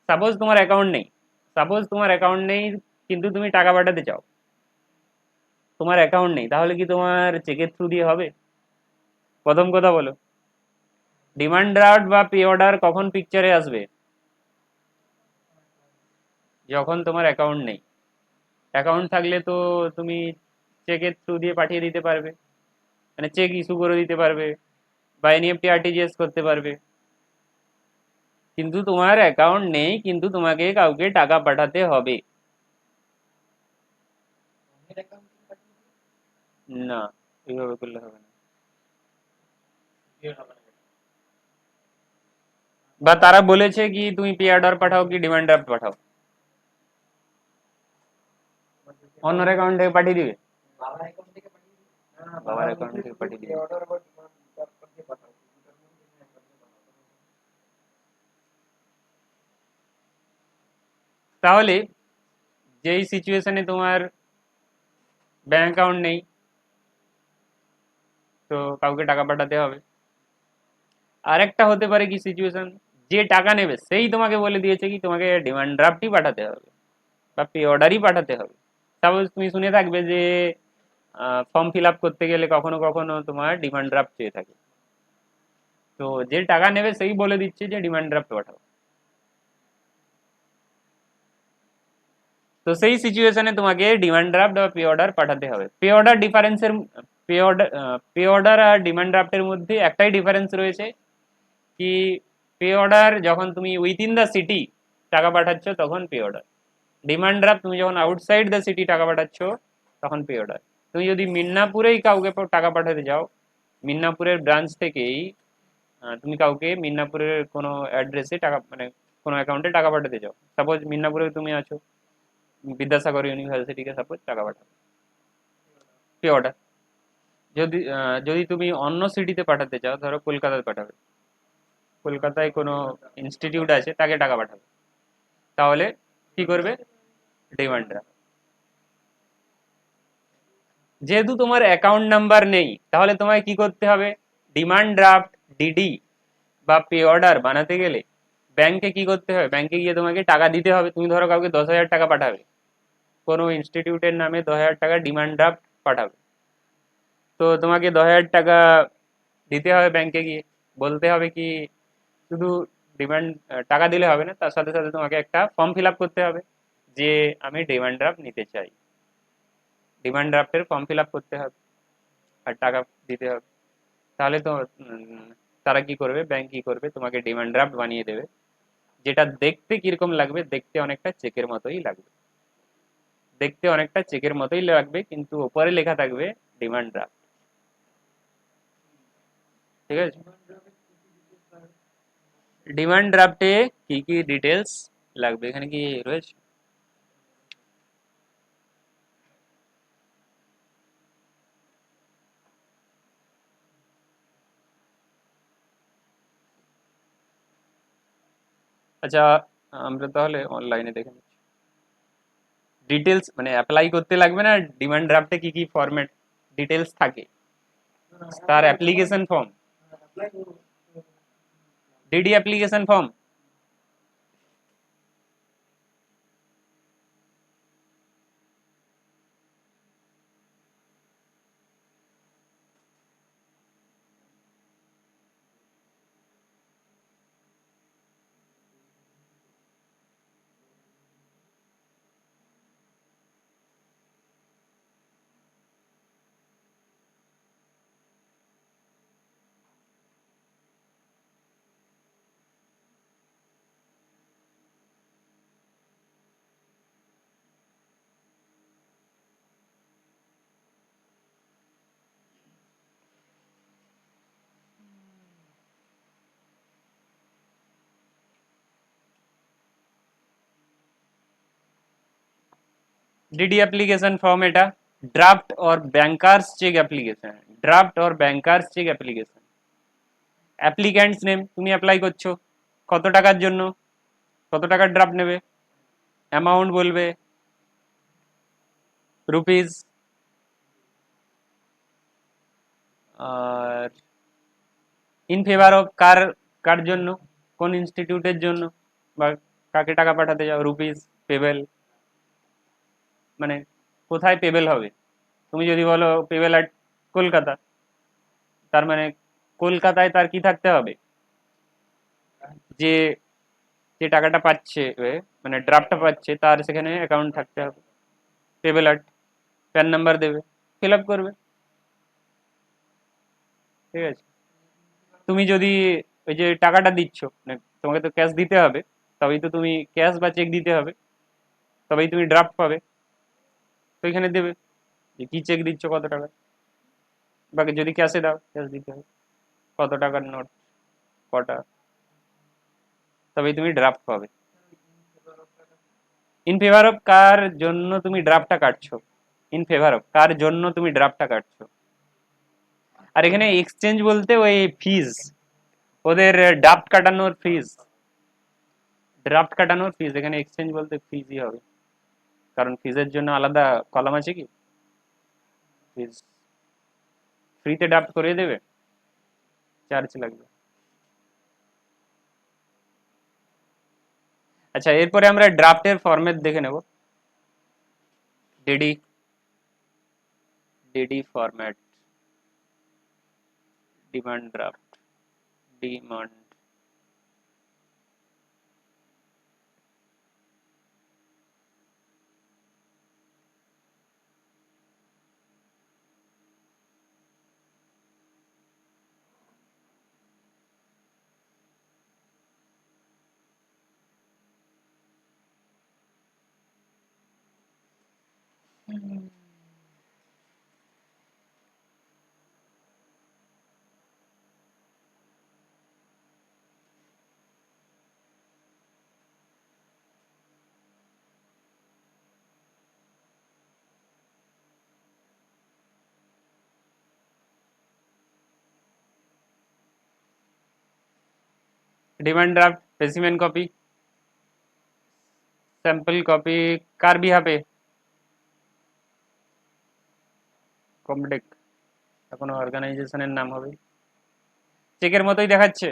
[SPEAKER 1] সাপোজ তোমার অ্যাকাউন্ট নেই, সাপোজ তোমার অ্যাকাউন্ট নেই কিন্তু তুমি টাকা পাঠাতে চাও, তোমার অ্যাকাউন্ট নেই, তাহলে কি তোমার চেকের থ্রু দিয়ে হবে? প্রথম কথা বলো, ডিমান্ড ড্রাফট বা পে অর্ডার কখন পিকচারে আসবে, যখন তোমার অ্যাকাউন্ট নেই। অ্যাকাউন্ট থাকলে তো তুমি চেকের থ্রু দিয়ে পাঠিয়ে দিতে পারবে, মানে চেক ইস্যু করে দিতে পারবে বা এনইএফটি আরটিজিএস করতে পারবে, কিন্তু তোমার অ্যাকাউন্ট নেই কিন্তু তোমাকে কাউকে টাকা পাঠাতে হবে। না, এইভাবে করলে হবে না, বা তারা বলেছে কি তুমি পে অর্ডার পাঠাও কি ডিমান্ড ড্রাফট পাঠাও, অন্যের অ্যাকাউন্ট থেকে পাঠিয়ে দিবে, বাবার অ্যাকাউন্ট থেকে পাঠিয়ে দিবে। তাহলে যেই সিচুয়েশনে তোমার ব্যাংক অ্যাকাউন্ট নেই, তো কাউকে টাকা পাঠাতে হবে। আরেকটা হতে পারে কি সিচুয়েশন, যে টাকা নেবে সেই তোমাকে বলে দিয়েছে কি তোমাকে ডিমান্ড ড্রাফটই পাঠাতে হবে বা পে অর্ডারই পাঠাতে হবে। সাপোজ তুমি শুনে থাকবে যে ফর্ম ফিল আপ করতে গেলে কখনো কখনো তোমার ডিমান্ড ড্রাফট চেয়ে থাকে, তো যে টাকা নেবে সেই বলে দিচ্ছে যে ডিমান্ড ড্রাফট পাঠাও। তো সেই সিচুয়েশনে তোমাকে ডিমান্ড ড্রাফট বা পে অর্ডার পাঠাতে হবে। পে অর্ডার ডিফারেন্সের, পে অর্ডার আর ডিমান্ড ড্রাফটের মধ্যে একটাই ডিফারেন্স রয়েছে কি, পে অর্ডার যখন তুমি উইথিন দ্য সিটি টাকা পাঠাচ্ছ তখন পে অর্ডার, ডিমান্ড ড্রাফট তুমি যখন আউটসাইড দ্য সিটি টাকা পাঠাচ্ছ তখন পে অর্ডার। তুমি যদি মিদনাপুরেই কাউকে টাকা পাঠাতে যাও, মিদনাপুরের ব্রাঞ্চ থেকেই তুমি কাউকে মিদনাপুরের কোনো অ্যাড্রেসে টাকা মানে কোনো অ্যাকাউন্টে টাকা পাঠাতে যাও, সাপোজ মিদনাপুরে তুমি আছো, বিদ্যাসাগর ইউনিভার্সিটিকে সাপোজ টাকা পাঠাবে, পে অর্ডার। যদি তুমি অন্য সিটিতে পাঠাতে চাও, ধরো কলকাতায় পাঠাবে, কলকাতায় কোনো ইনস্টিটিউট আছে তাকে টাকা পাঠাবে, তাহলে কি করবে, ডিমান্ড ড্রাফট। যেহেতু তোমার অ্যাকাউন্ট নাম্বার নেই তাহলে তোমায় কি করতে হবে, ডিমান্ড ড্রাফট, ডিডি বা পে অর্ডার বানাতে গেলে ব্যাংকে কি করতে হবে, ব্যাংকে গিয়ে তোমাকে টাকা দিতে হবে। তুমি ধরো কাউকে 10,000 টাকা পাঠাবে, কোনো ইনস্টিটিউটের নামে 10,000 টাকা ডিমান্ড ড্রাফট পাঠাবে, তো তোমাকে 10,000 টাকা দিতে হবে ব্যাংকে গিয়ে। বলতে হবে কি, শুধু ডিমান্ড টাকা দিলে হবে না, তার সাথে সাথে তোমাকে একটা ফর্ম ফিল আপ করতে হবে যে আমি ডিমান্ড ড্রাফট নিতে চাই, ডিমান্ড ড্রাফটের ফর্ম ফিল আপ করতে হবে আর টাকা দিতে হবে। তাহলে তো তারা কি করবে, ব্যাংক কি করবে, তোমাকে ডিমান্ড ড্রাফট বানিয়ে দেবে, যেটা দেখতে কিরকম লাগবে, দেখতে অনেকটা চেকের মতোই লাগবে, দেখতে অনেকটা চেকের মতোই লাগবে, কিন্তু ওপরে লেখা থাকবে ডিমান্ড ড্রাফট। ঠিক আছে, ডিমান্ড ড্রাফটে কি কি ডিটেলস লাগবে এখানে কি রয়েছে, আচ্ছা আমরা তাহলে অনলাইনে দেখে নিচ্ছি। ডিটেলস মানে অ্যাপ্লাই করতে লাগবে না, ডিমান্ড ড্রাফটে কি কি ফরম্যাট ডিটেলস থাকে, তার application form, DD application form. DD application form এটা ড্রাফট और ব্যাংকার্স চেক অ্যাপ্লিকেশন, ড্রাফট और bankers cheque application. Applicant's name, তুমি অ্যাপ্লাই করছো কত টাকার জন্য, কত টাকার ড্রাফট নেবে, অ্যামাউন্ট বলবে রুপিস, আর ইন ফেভার অফ কার, কার জন্য, কোন ইনস্টিটিউটের জন্য বা কাকে টাকা পাঠাতে যাও, রুপিস, পেবেল মানে কোথায় পেবেল হবে, তুমি যদি বলো পেবেল অ্যাট কলকাতা, তার মানে কলকাতায় তার কি থাকতে হবে, যে যে টাকাটা পাচ্ছে মানে ড্রাফটটা পাচ্ছে তার সেখানে অ্যাকাউন্ট থাকতে হবে, পেবেল অ্যাট, প্যান নাম্বার দেবে, ফিল আপ করবে। ঠিক আছে, তুমি যদি ওই যে টাকাটা দিচ্ছ মানে তোমাকে তো ক্যাশ দিতে হবে, তবেই তো তুমি ক্যাশ বা চেক দিতে হবে, তবেই তুমি ড্রাফট পাবে, তো এখানে দেবে যে কি চেক দিচ্ছ কত টাকা, বাকি যদি ক্যাশে দাও ক্যাশ দিতে হবে, কত টাকার নোট কটা, তবেই তুমি ড্রাফট পাবে। ইন ফেভার অফ কার জন্য তুমি ড্রাফটটা কাটছো, ইন ফেভার অফ কার জন্য তুমি ড্রাফটটা কাটছো। আর এখানে এক্সচেঞ্জ বলতে ওই ফিজ, ওদের ড্রাফট কাটানোর ফিজ, ড্রাফট কাটানোর ফিজ, এখানে এক্সচেঞ্জ বলতে ফিজই হবে, কারণ ফিজের জন্য আলাদা কলাম আছে কি, ফিজ ফ্রিতে ড্রাফট করিয়ে দেবে, চার্জ লাগবে। আচ্ছা, এরপরে আমরা ড্রাফটের ফরম্যাট দেখে নেব। DD, DD format, demand draft, demand, demand draft, specimen copy, sample copy car बिहा पे কমটেক, কোনো অর্গানাইজেশনের নাম হবে, চেকের মতোই দেখাচ্ছে,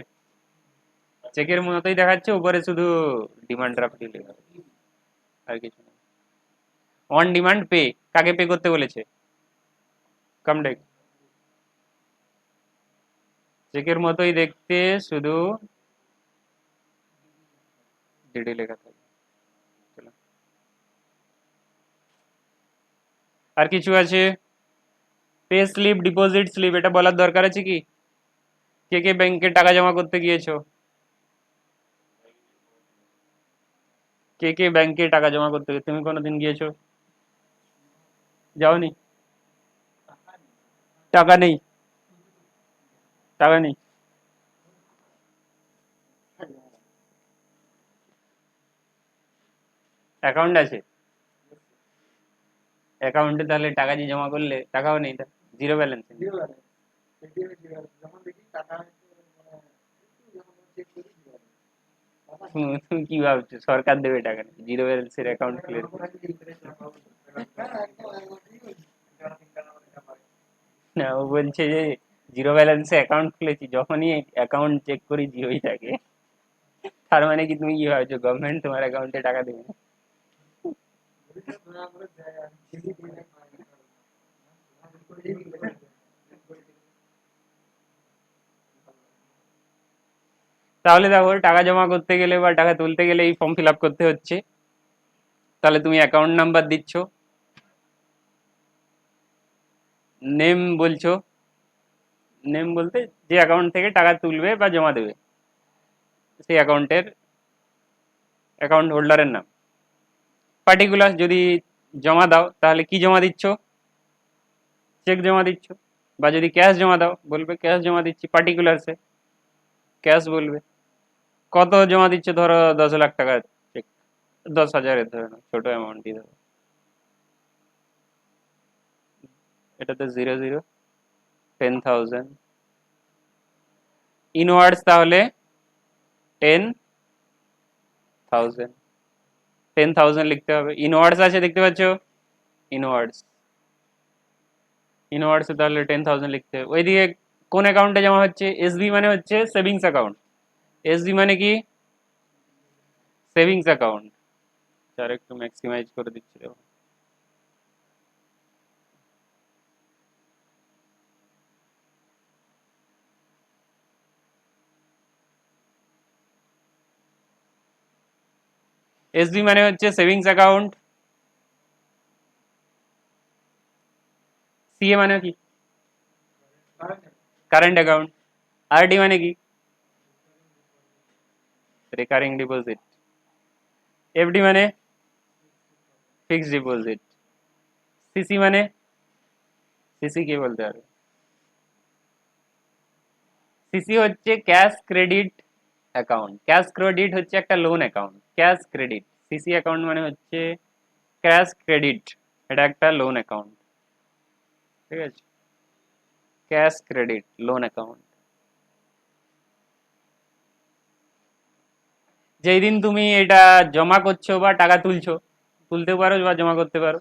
[SPEAKER 1] চেকের মতোই দেখাচ্ছে, উপরে শুধু ডিমান্ড ড্রাফট লেখা, আর কিছু না। অন ডিমান্ড পে, কাকে পে করতে বলেছে, কমটেক, চেকের মতোই দেখতে, শুধু ডিডি লেখা থাকে। আর কিছু আছে, পে স্লিপ, ডিপোজিট স্লিপ, এটা বলার দরকার আছে কি, কে কে ব্যাংকে টাকা জমা করতে গিয়েছো, কে কে ব্যাংকে টাকা জমা করতে, তুমি কোনোদিন গিয়েছো, যাওনি, টাকা নেই, টাকা নেই, অ্যাকাউন্ট আছে, অ্যাকাউন্টে তাহলে টাকা যে জমা করলে টাকাও নেই, তা জিরো ব্যালেন্স। তুমি কি ভাবছো সরকার দেবে টাকা, জিরো ব্যালেন্সের অ্যাকাউন্ট খুলে? না, ও বলছে যে জিরো ব্যালেন্সে অ্যাকাউন্ট খুলেছি, যখনই অ্যাকাউন্ট চেক করি জিরোই থাকে, তার মানে কি তুমি কি ভাবছো গভর্নমেন্ট তোমার অ্যাকাউন্টে টাকা দেবে? তাহলে দেখো, টাকা জমা করতে গেলে বা টাকা তুলতে গেলে এই ফর্ম ফিল আপ করতে হচ্ছে। তাহলে তুমি অ্যাকাউন্ট নাম্বার দিচ্ছ, নেম বলছো, নেম বলতে যে অ্যাকাউন্ট থেকে টাকা তুলবে বা জমা দেবে সেই অ্যাকাউন্টের অ্যাকাউন্ট হোল্ডারের নাম, পার্টিকুলার যদি জমা দাও তাহলে কি জমা দিচ্ছ, চেক জমা দিচ্ছ, বা যদি ক্যাশ জমা দাও বলবে ক্যাশ জমা দিচ্ছি, পার্টিকুলারসে ক্যাশ বলবে। কত জমা দিচ্ছ, ধরো 10 লাখ টাকা চেক, 10,000-এর ধরে নাও, ছোট অ্যামাউন্টই ধরো, এটাতে 00, 10,000, ইনওয়ার্ডস তাহলে 10,000, 10,000 লিখতে হবে। ইনওয়ার্ডস আছে দেখতে পাচ্ছ, ইনওয়ার্ডস, ইনওয়ার্ডসে তাহলে 10,000 লিখতে হবে। ওইদিকে কোন অ্যাকাউন্টে জমা হচ্ছে, এসবি মানে হচ্ছে সেভিংস অ্যাকাউন্ট, এসবি মানে কি, সেভিংস অ্যাকাউন্ট। আর একটু ম্যাক্সিমাইজ করে দিচ্ছি দেখো, এসবি মানে হচ্ছে সেভিংস অ্যাকাউন্ট, সিএ মানে কি, কারেন্ট অ্যাকাউন্ট, আরডি মানে কি, রেকারিং ডিপোজিট, এফডি মানে ফিক্সড ডিপোজিট, সিসি মানে, সিসি কে বলতে পারবে, সিসি হচ্ছে cash credit account, cash credit হচ্ছে একটা loan account, cash credit, CC account মানে হচ্ছে ক্যাশ ক্রেডিট, এটা একটা লোন অ্যাকাউন্ট, ঠিক আছে, ক্যাশ ক্রেডিট লোন অ্যাকাউন্ট। যেই দিন তুমি এটা জমা করছো বা টাকা তুলছো, তুলতে পারো বা জমা করতে পারো।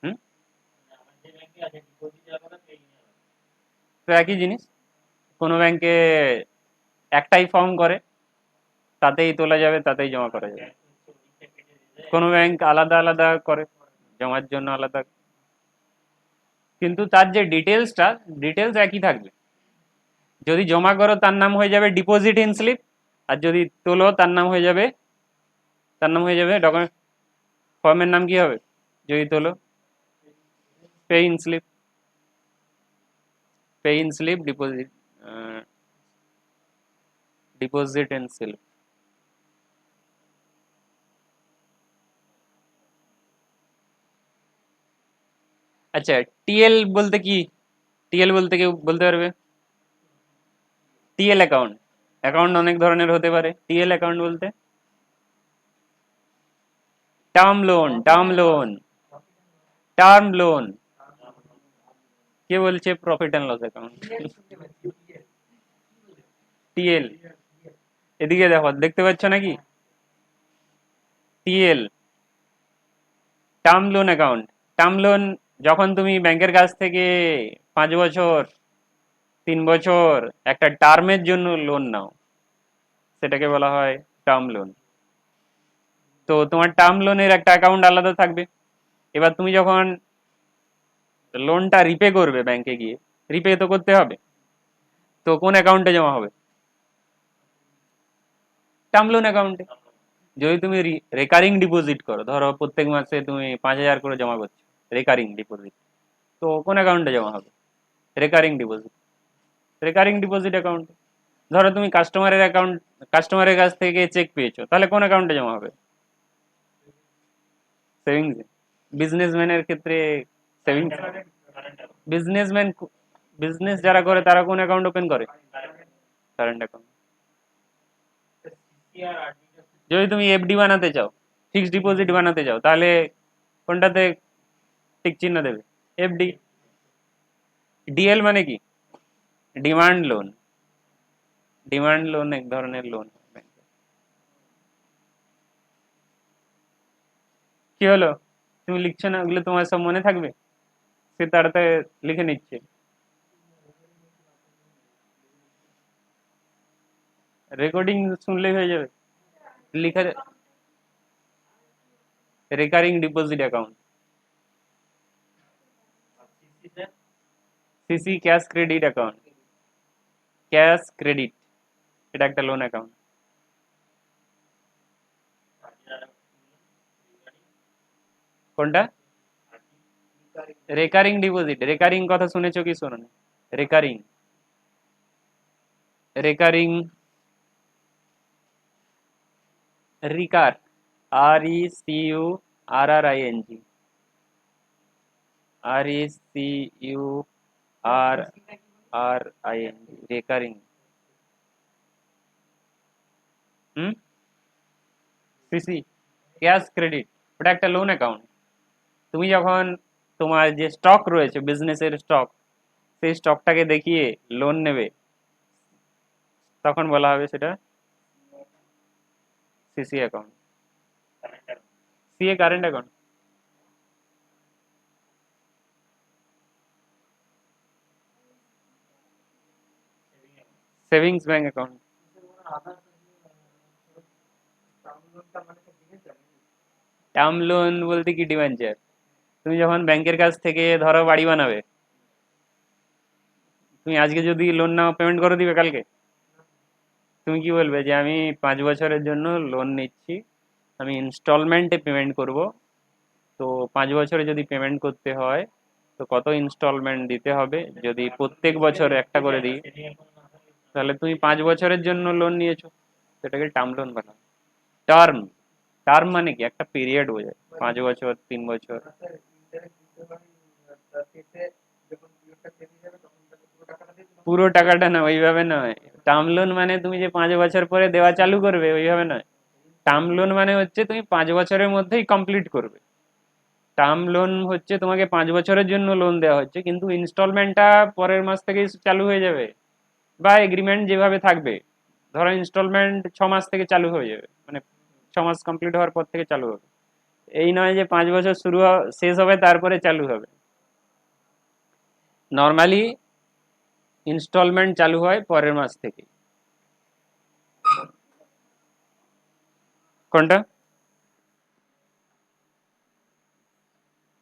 [SPEAKER 1] হুম, তো একই জিনিস। কোনো ব্যাংকে একটাই ফর্ম করে, তাতেই তোলা যাবে, তাতেই জমা করা যাবে। কোনো ব্যাংক আলাদা আলাদা করে, জমার জন্য আলাদা, কিন্তু তার যে ডিটেলসটা, ডিটেলস একই থাকবে। যদি জমা করো তার নাম হয়ে যাবে ডিপোজিট ইন স্লিপ, আর যদি তোলো তার নাম হয়ে যাবে ডকুমেন্ট, ফর্মের নাম কি হবে যদি তোলো? Pay in slip, pay in slip, deposit, deposit in slip. আচ্ছা, টিএল বলতে কি? টিএল বলতে কেউ বলতে পারবে? টিএল অ্যাকাউন্ট, অ্যাকাউন্ট অনেক ধরনের হতে পারে। টিএল অ্যাকাউন্ট বলতে term loan, term loan, term loan. কে বলছে profit and loss account? TL, এদিকে দেখো, দেখতে পাচ্ছ নাকি? TL, term loan account. Term loan, যখন তুমি ব্যাংকের কাছ থেকে 5 বছর, 3 বছর একটা টার্মের জন্য লোন নাও, সেটাকে বলা হয় টার্ম লোন। তো তোমার টার্ম লোনের একটা অ্যাকাউন্ট আলাদা থাকবে। এবার তুমি যখন লোনটা রিপে করবে ব্যাংকে গিয়ে, রিপে তো করতে হবে, তো কোন অ্যাকাউন্টে জমা হবে? টার্ম লোন অ্যাকাউন্টে। যদি তুমি রেকারিং ডিপোজিট করো, ধরো প্রত্যেক মাসে তুমি 5,000 করে জমা করছো, রেকারিং ডিপোজিট, তো কোন অ্যাকাউন্টে জমা হবে? Recurring deposit, recurring deposit account. ধরো তুমি কাস্টমারের অ্যাকাউন্ট, কাস্টমারের কাছ থেকে চেক পেয়েছো, তাহলে কোন অ্যাকাউন্টে জমা হবে? সেভিংস। বিজনেসম্যানের ক্ষেত্রে সেভিংস, বিজনেসম্যান, বিজনেস যারা করে তারা কোন অ্যাকাউন্ট ওপেন করে? Current account. যদি তুমি এফডি বানাতে চাও, ফিক্সড ডিপোজিট বানাতে চাও, তাহলে কোনটাতে টিক চিহ্ন দেবে? এফডি। ডিএল মানে কি? Demand loan. ডিমান্ড লোন এক ধরনের লোন। কি হলো, তুমি লিখছো না? ওগুলো তোমার সব মনে থাকবে? সে তাড়াতাড়ি লিখে নিচ্ছে। রেকর্ডিং শুনলেই হয়ে যাবে লিখে। Recurring deposit account, CC cash credit account, cash credit, এটা একটা লোন অ্যাকাউন্ট। কোনটা? রেকারিং ডিপোজিট, রেকারিং কথা শুনেছো কি শোনো? Recurring, recurring, recur, RECURRING, RECURRING, recurring. হুম, সিসি ক্যাশ ক্রেডিট, ওটা একটা লোন অ্যাকাউন্ট। তুমি যখন তোমার যে স্টক রয়েছে, বিজনেসের স্টক, সেই স্টকটাকে দেখিয়ে লোন নেবে, তখন বলা হবে সেটা CC account. CA current account, savings bank account. Term loan বলতে কি ডিবেঞ্চার? তুমি যখন ব্যাংকের কাছ থেকে ধরো বাড়ি বানাবে, তুমি আজকে যদি লোন নাও, পেমেন্ট করে দিবে কালকে? তুমি কি বলবে যে আমি 5 বছরের জন্য লোন নিচ্ছি, আমি ইনস্টলমেন্টে পেমেন্ট করব, তো 5 বছরে যদি পেমেন্ট করতে হয়, তো কত ইনস্টলমেন্ট দিতে হবে, যদি প্রত্যেক বছর একটা করে দিই, তাহলে তুমি 5 বছরের জন্য লোন নিয়েছো, সেটাকে টার্ম লোন বলা হয়। টার্ম, টার্ম মানে কি? একটা পিরিয়ড বোঝায়, 5 বছর, 3 বছর। পুরো টাকাটা না, ওইভাবে নয়। টার্ম লোন মানে তুমি যে 5 বছর পরে দেওয়া চালু করবে, ওইভাবে নয়। টার্ম লোন মানে হচ্ছে তুমি 5 বছরের মধ্যেই কমপ্লিট করবে। টার্ম লোন হচ্ছে তোমাকে 5 বছরের জন্য লোন দেওয়া হচ্ছে, কিন্তু ইনস্টলমেন্টটা পরের মাস থেকেই চালু হয়ে যাবে। বা এগ্রিমেন্ট যেভাবে থাকবে, ধরো ইনস্টলমেন্ট 6 মাস থেকে চালু হয়ে যাবে, মানে 6 মাস কমপ্লিট হওয়ার পর থেকে চালু হবে। এই নয় যে 5 বছর শেষ হবে তারপরে চালু হবে। নর্মালি ইনস্টলমেন্ট চালু হয় পরের মাস থেকে। কোনটা?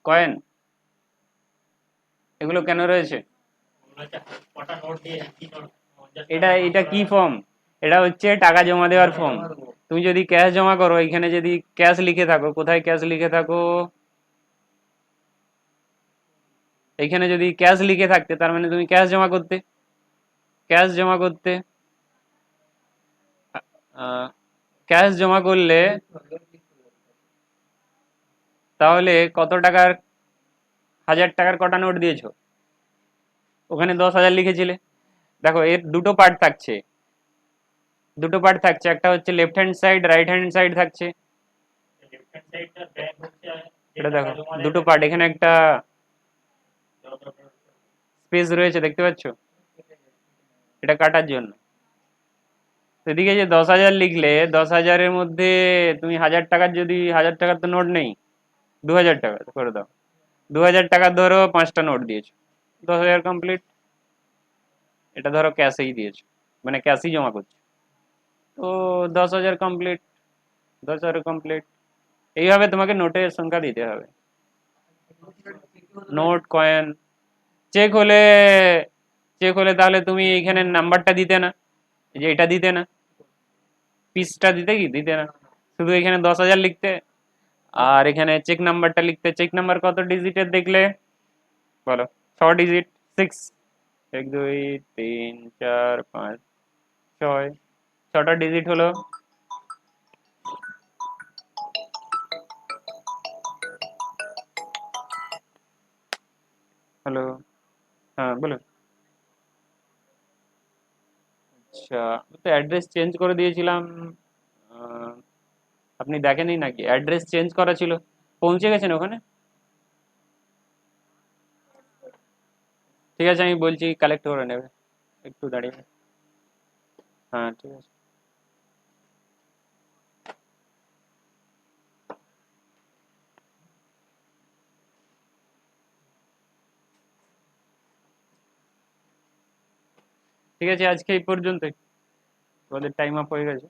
[SPEAKER 1] কয়েন? এগুলো কেন রয়েছে? এটা এটা কি ফর্ম? এটা হচ্ছে টাকা জমা দেওয়ার ফর্ম। তুমি যদি ক্যাশ জমা করো, এখানে যদি ক্যাশ লিখে থাকো, কোথায় ক্যাশ লিখে থাকো, এখানে যদি ক্যাশ লিখে থাকতে তার মানে তুমি ক্যাশ জমা করতে, ক্যাশ জমা করতে। ক্যাশ জমা করলে তাহলে কত টাকার, 1000 টাকার কটা নোট দিয়েছো? ওখানে 10,000 লিখেছিলে। দেখো এর দুটো পার্ট থাকছে, একটা হচ্ছে left hand side, right hand side থাকছে। এটা দেখো দুটো পার্ট, এখানে একটা স্পেস রয়েছে দেখতে পাচ্ছ, এটা কাটার জন্য। এদিকে যে 10,000 লিখলে, 10,000-এর মধ্যে তুমি 1,000 টাকার, যদি 1,000 টাকার তো নোট নেই, 2,000 টাকা করে দাও, 2,000 টাকার ধরো 5টা নোট দিয়েছো, 10,000 কমপ্লিট। এটা ধরো ক্যাশেই দিয়েছো, মানে ক্যাশই জমা করছো, তো 10,000 কমপ্লিট, 10,000 কমপ্লিট। এইভাবে তোমাকে নোটের সংখ্যা দিতে হবে। Note, coin. চেক হলে, চেক হলে তাহলে তুমি এখানে নাম্বারটা দিতে না, এই যে এটা দিতে না, পিসটা দিতে, কি দিতে না, শুধু এখানে 10,000 লিখতে, আর এখানে চেক নাম্বারটা লিখতে। চেক নাম্বার কত ডিজিটের দেখলে বলো? 6 ডিজিট, 6, 1 2 3 4 5 6, 6টা ডিজিট হলো। হ্যালো, হ্যাঁ বলো। আচ্ছা, তো অ্যাড্রেস চেঞ্জ করে দিয়েছিলাম, আহ, আপনি দেখেনই নাকি? অ্যাড্রেস চেঞ্জ করা ছিল, পৌঁছে গেছেন ওখানে? ঠিক আছে, আমি বলছি কালেক্ট করে নেবে, একটু দাঁড়িয়ে। হ্যাঁ ঠিক আছে। ঠিক আছে, আজকে এই পর্যন্তই, তোমাদের টাইম আপ হয়ে গেছে।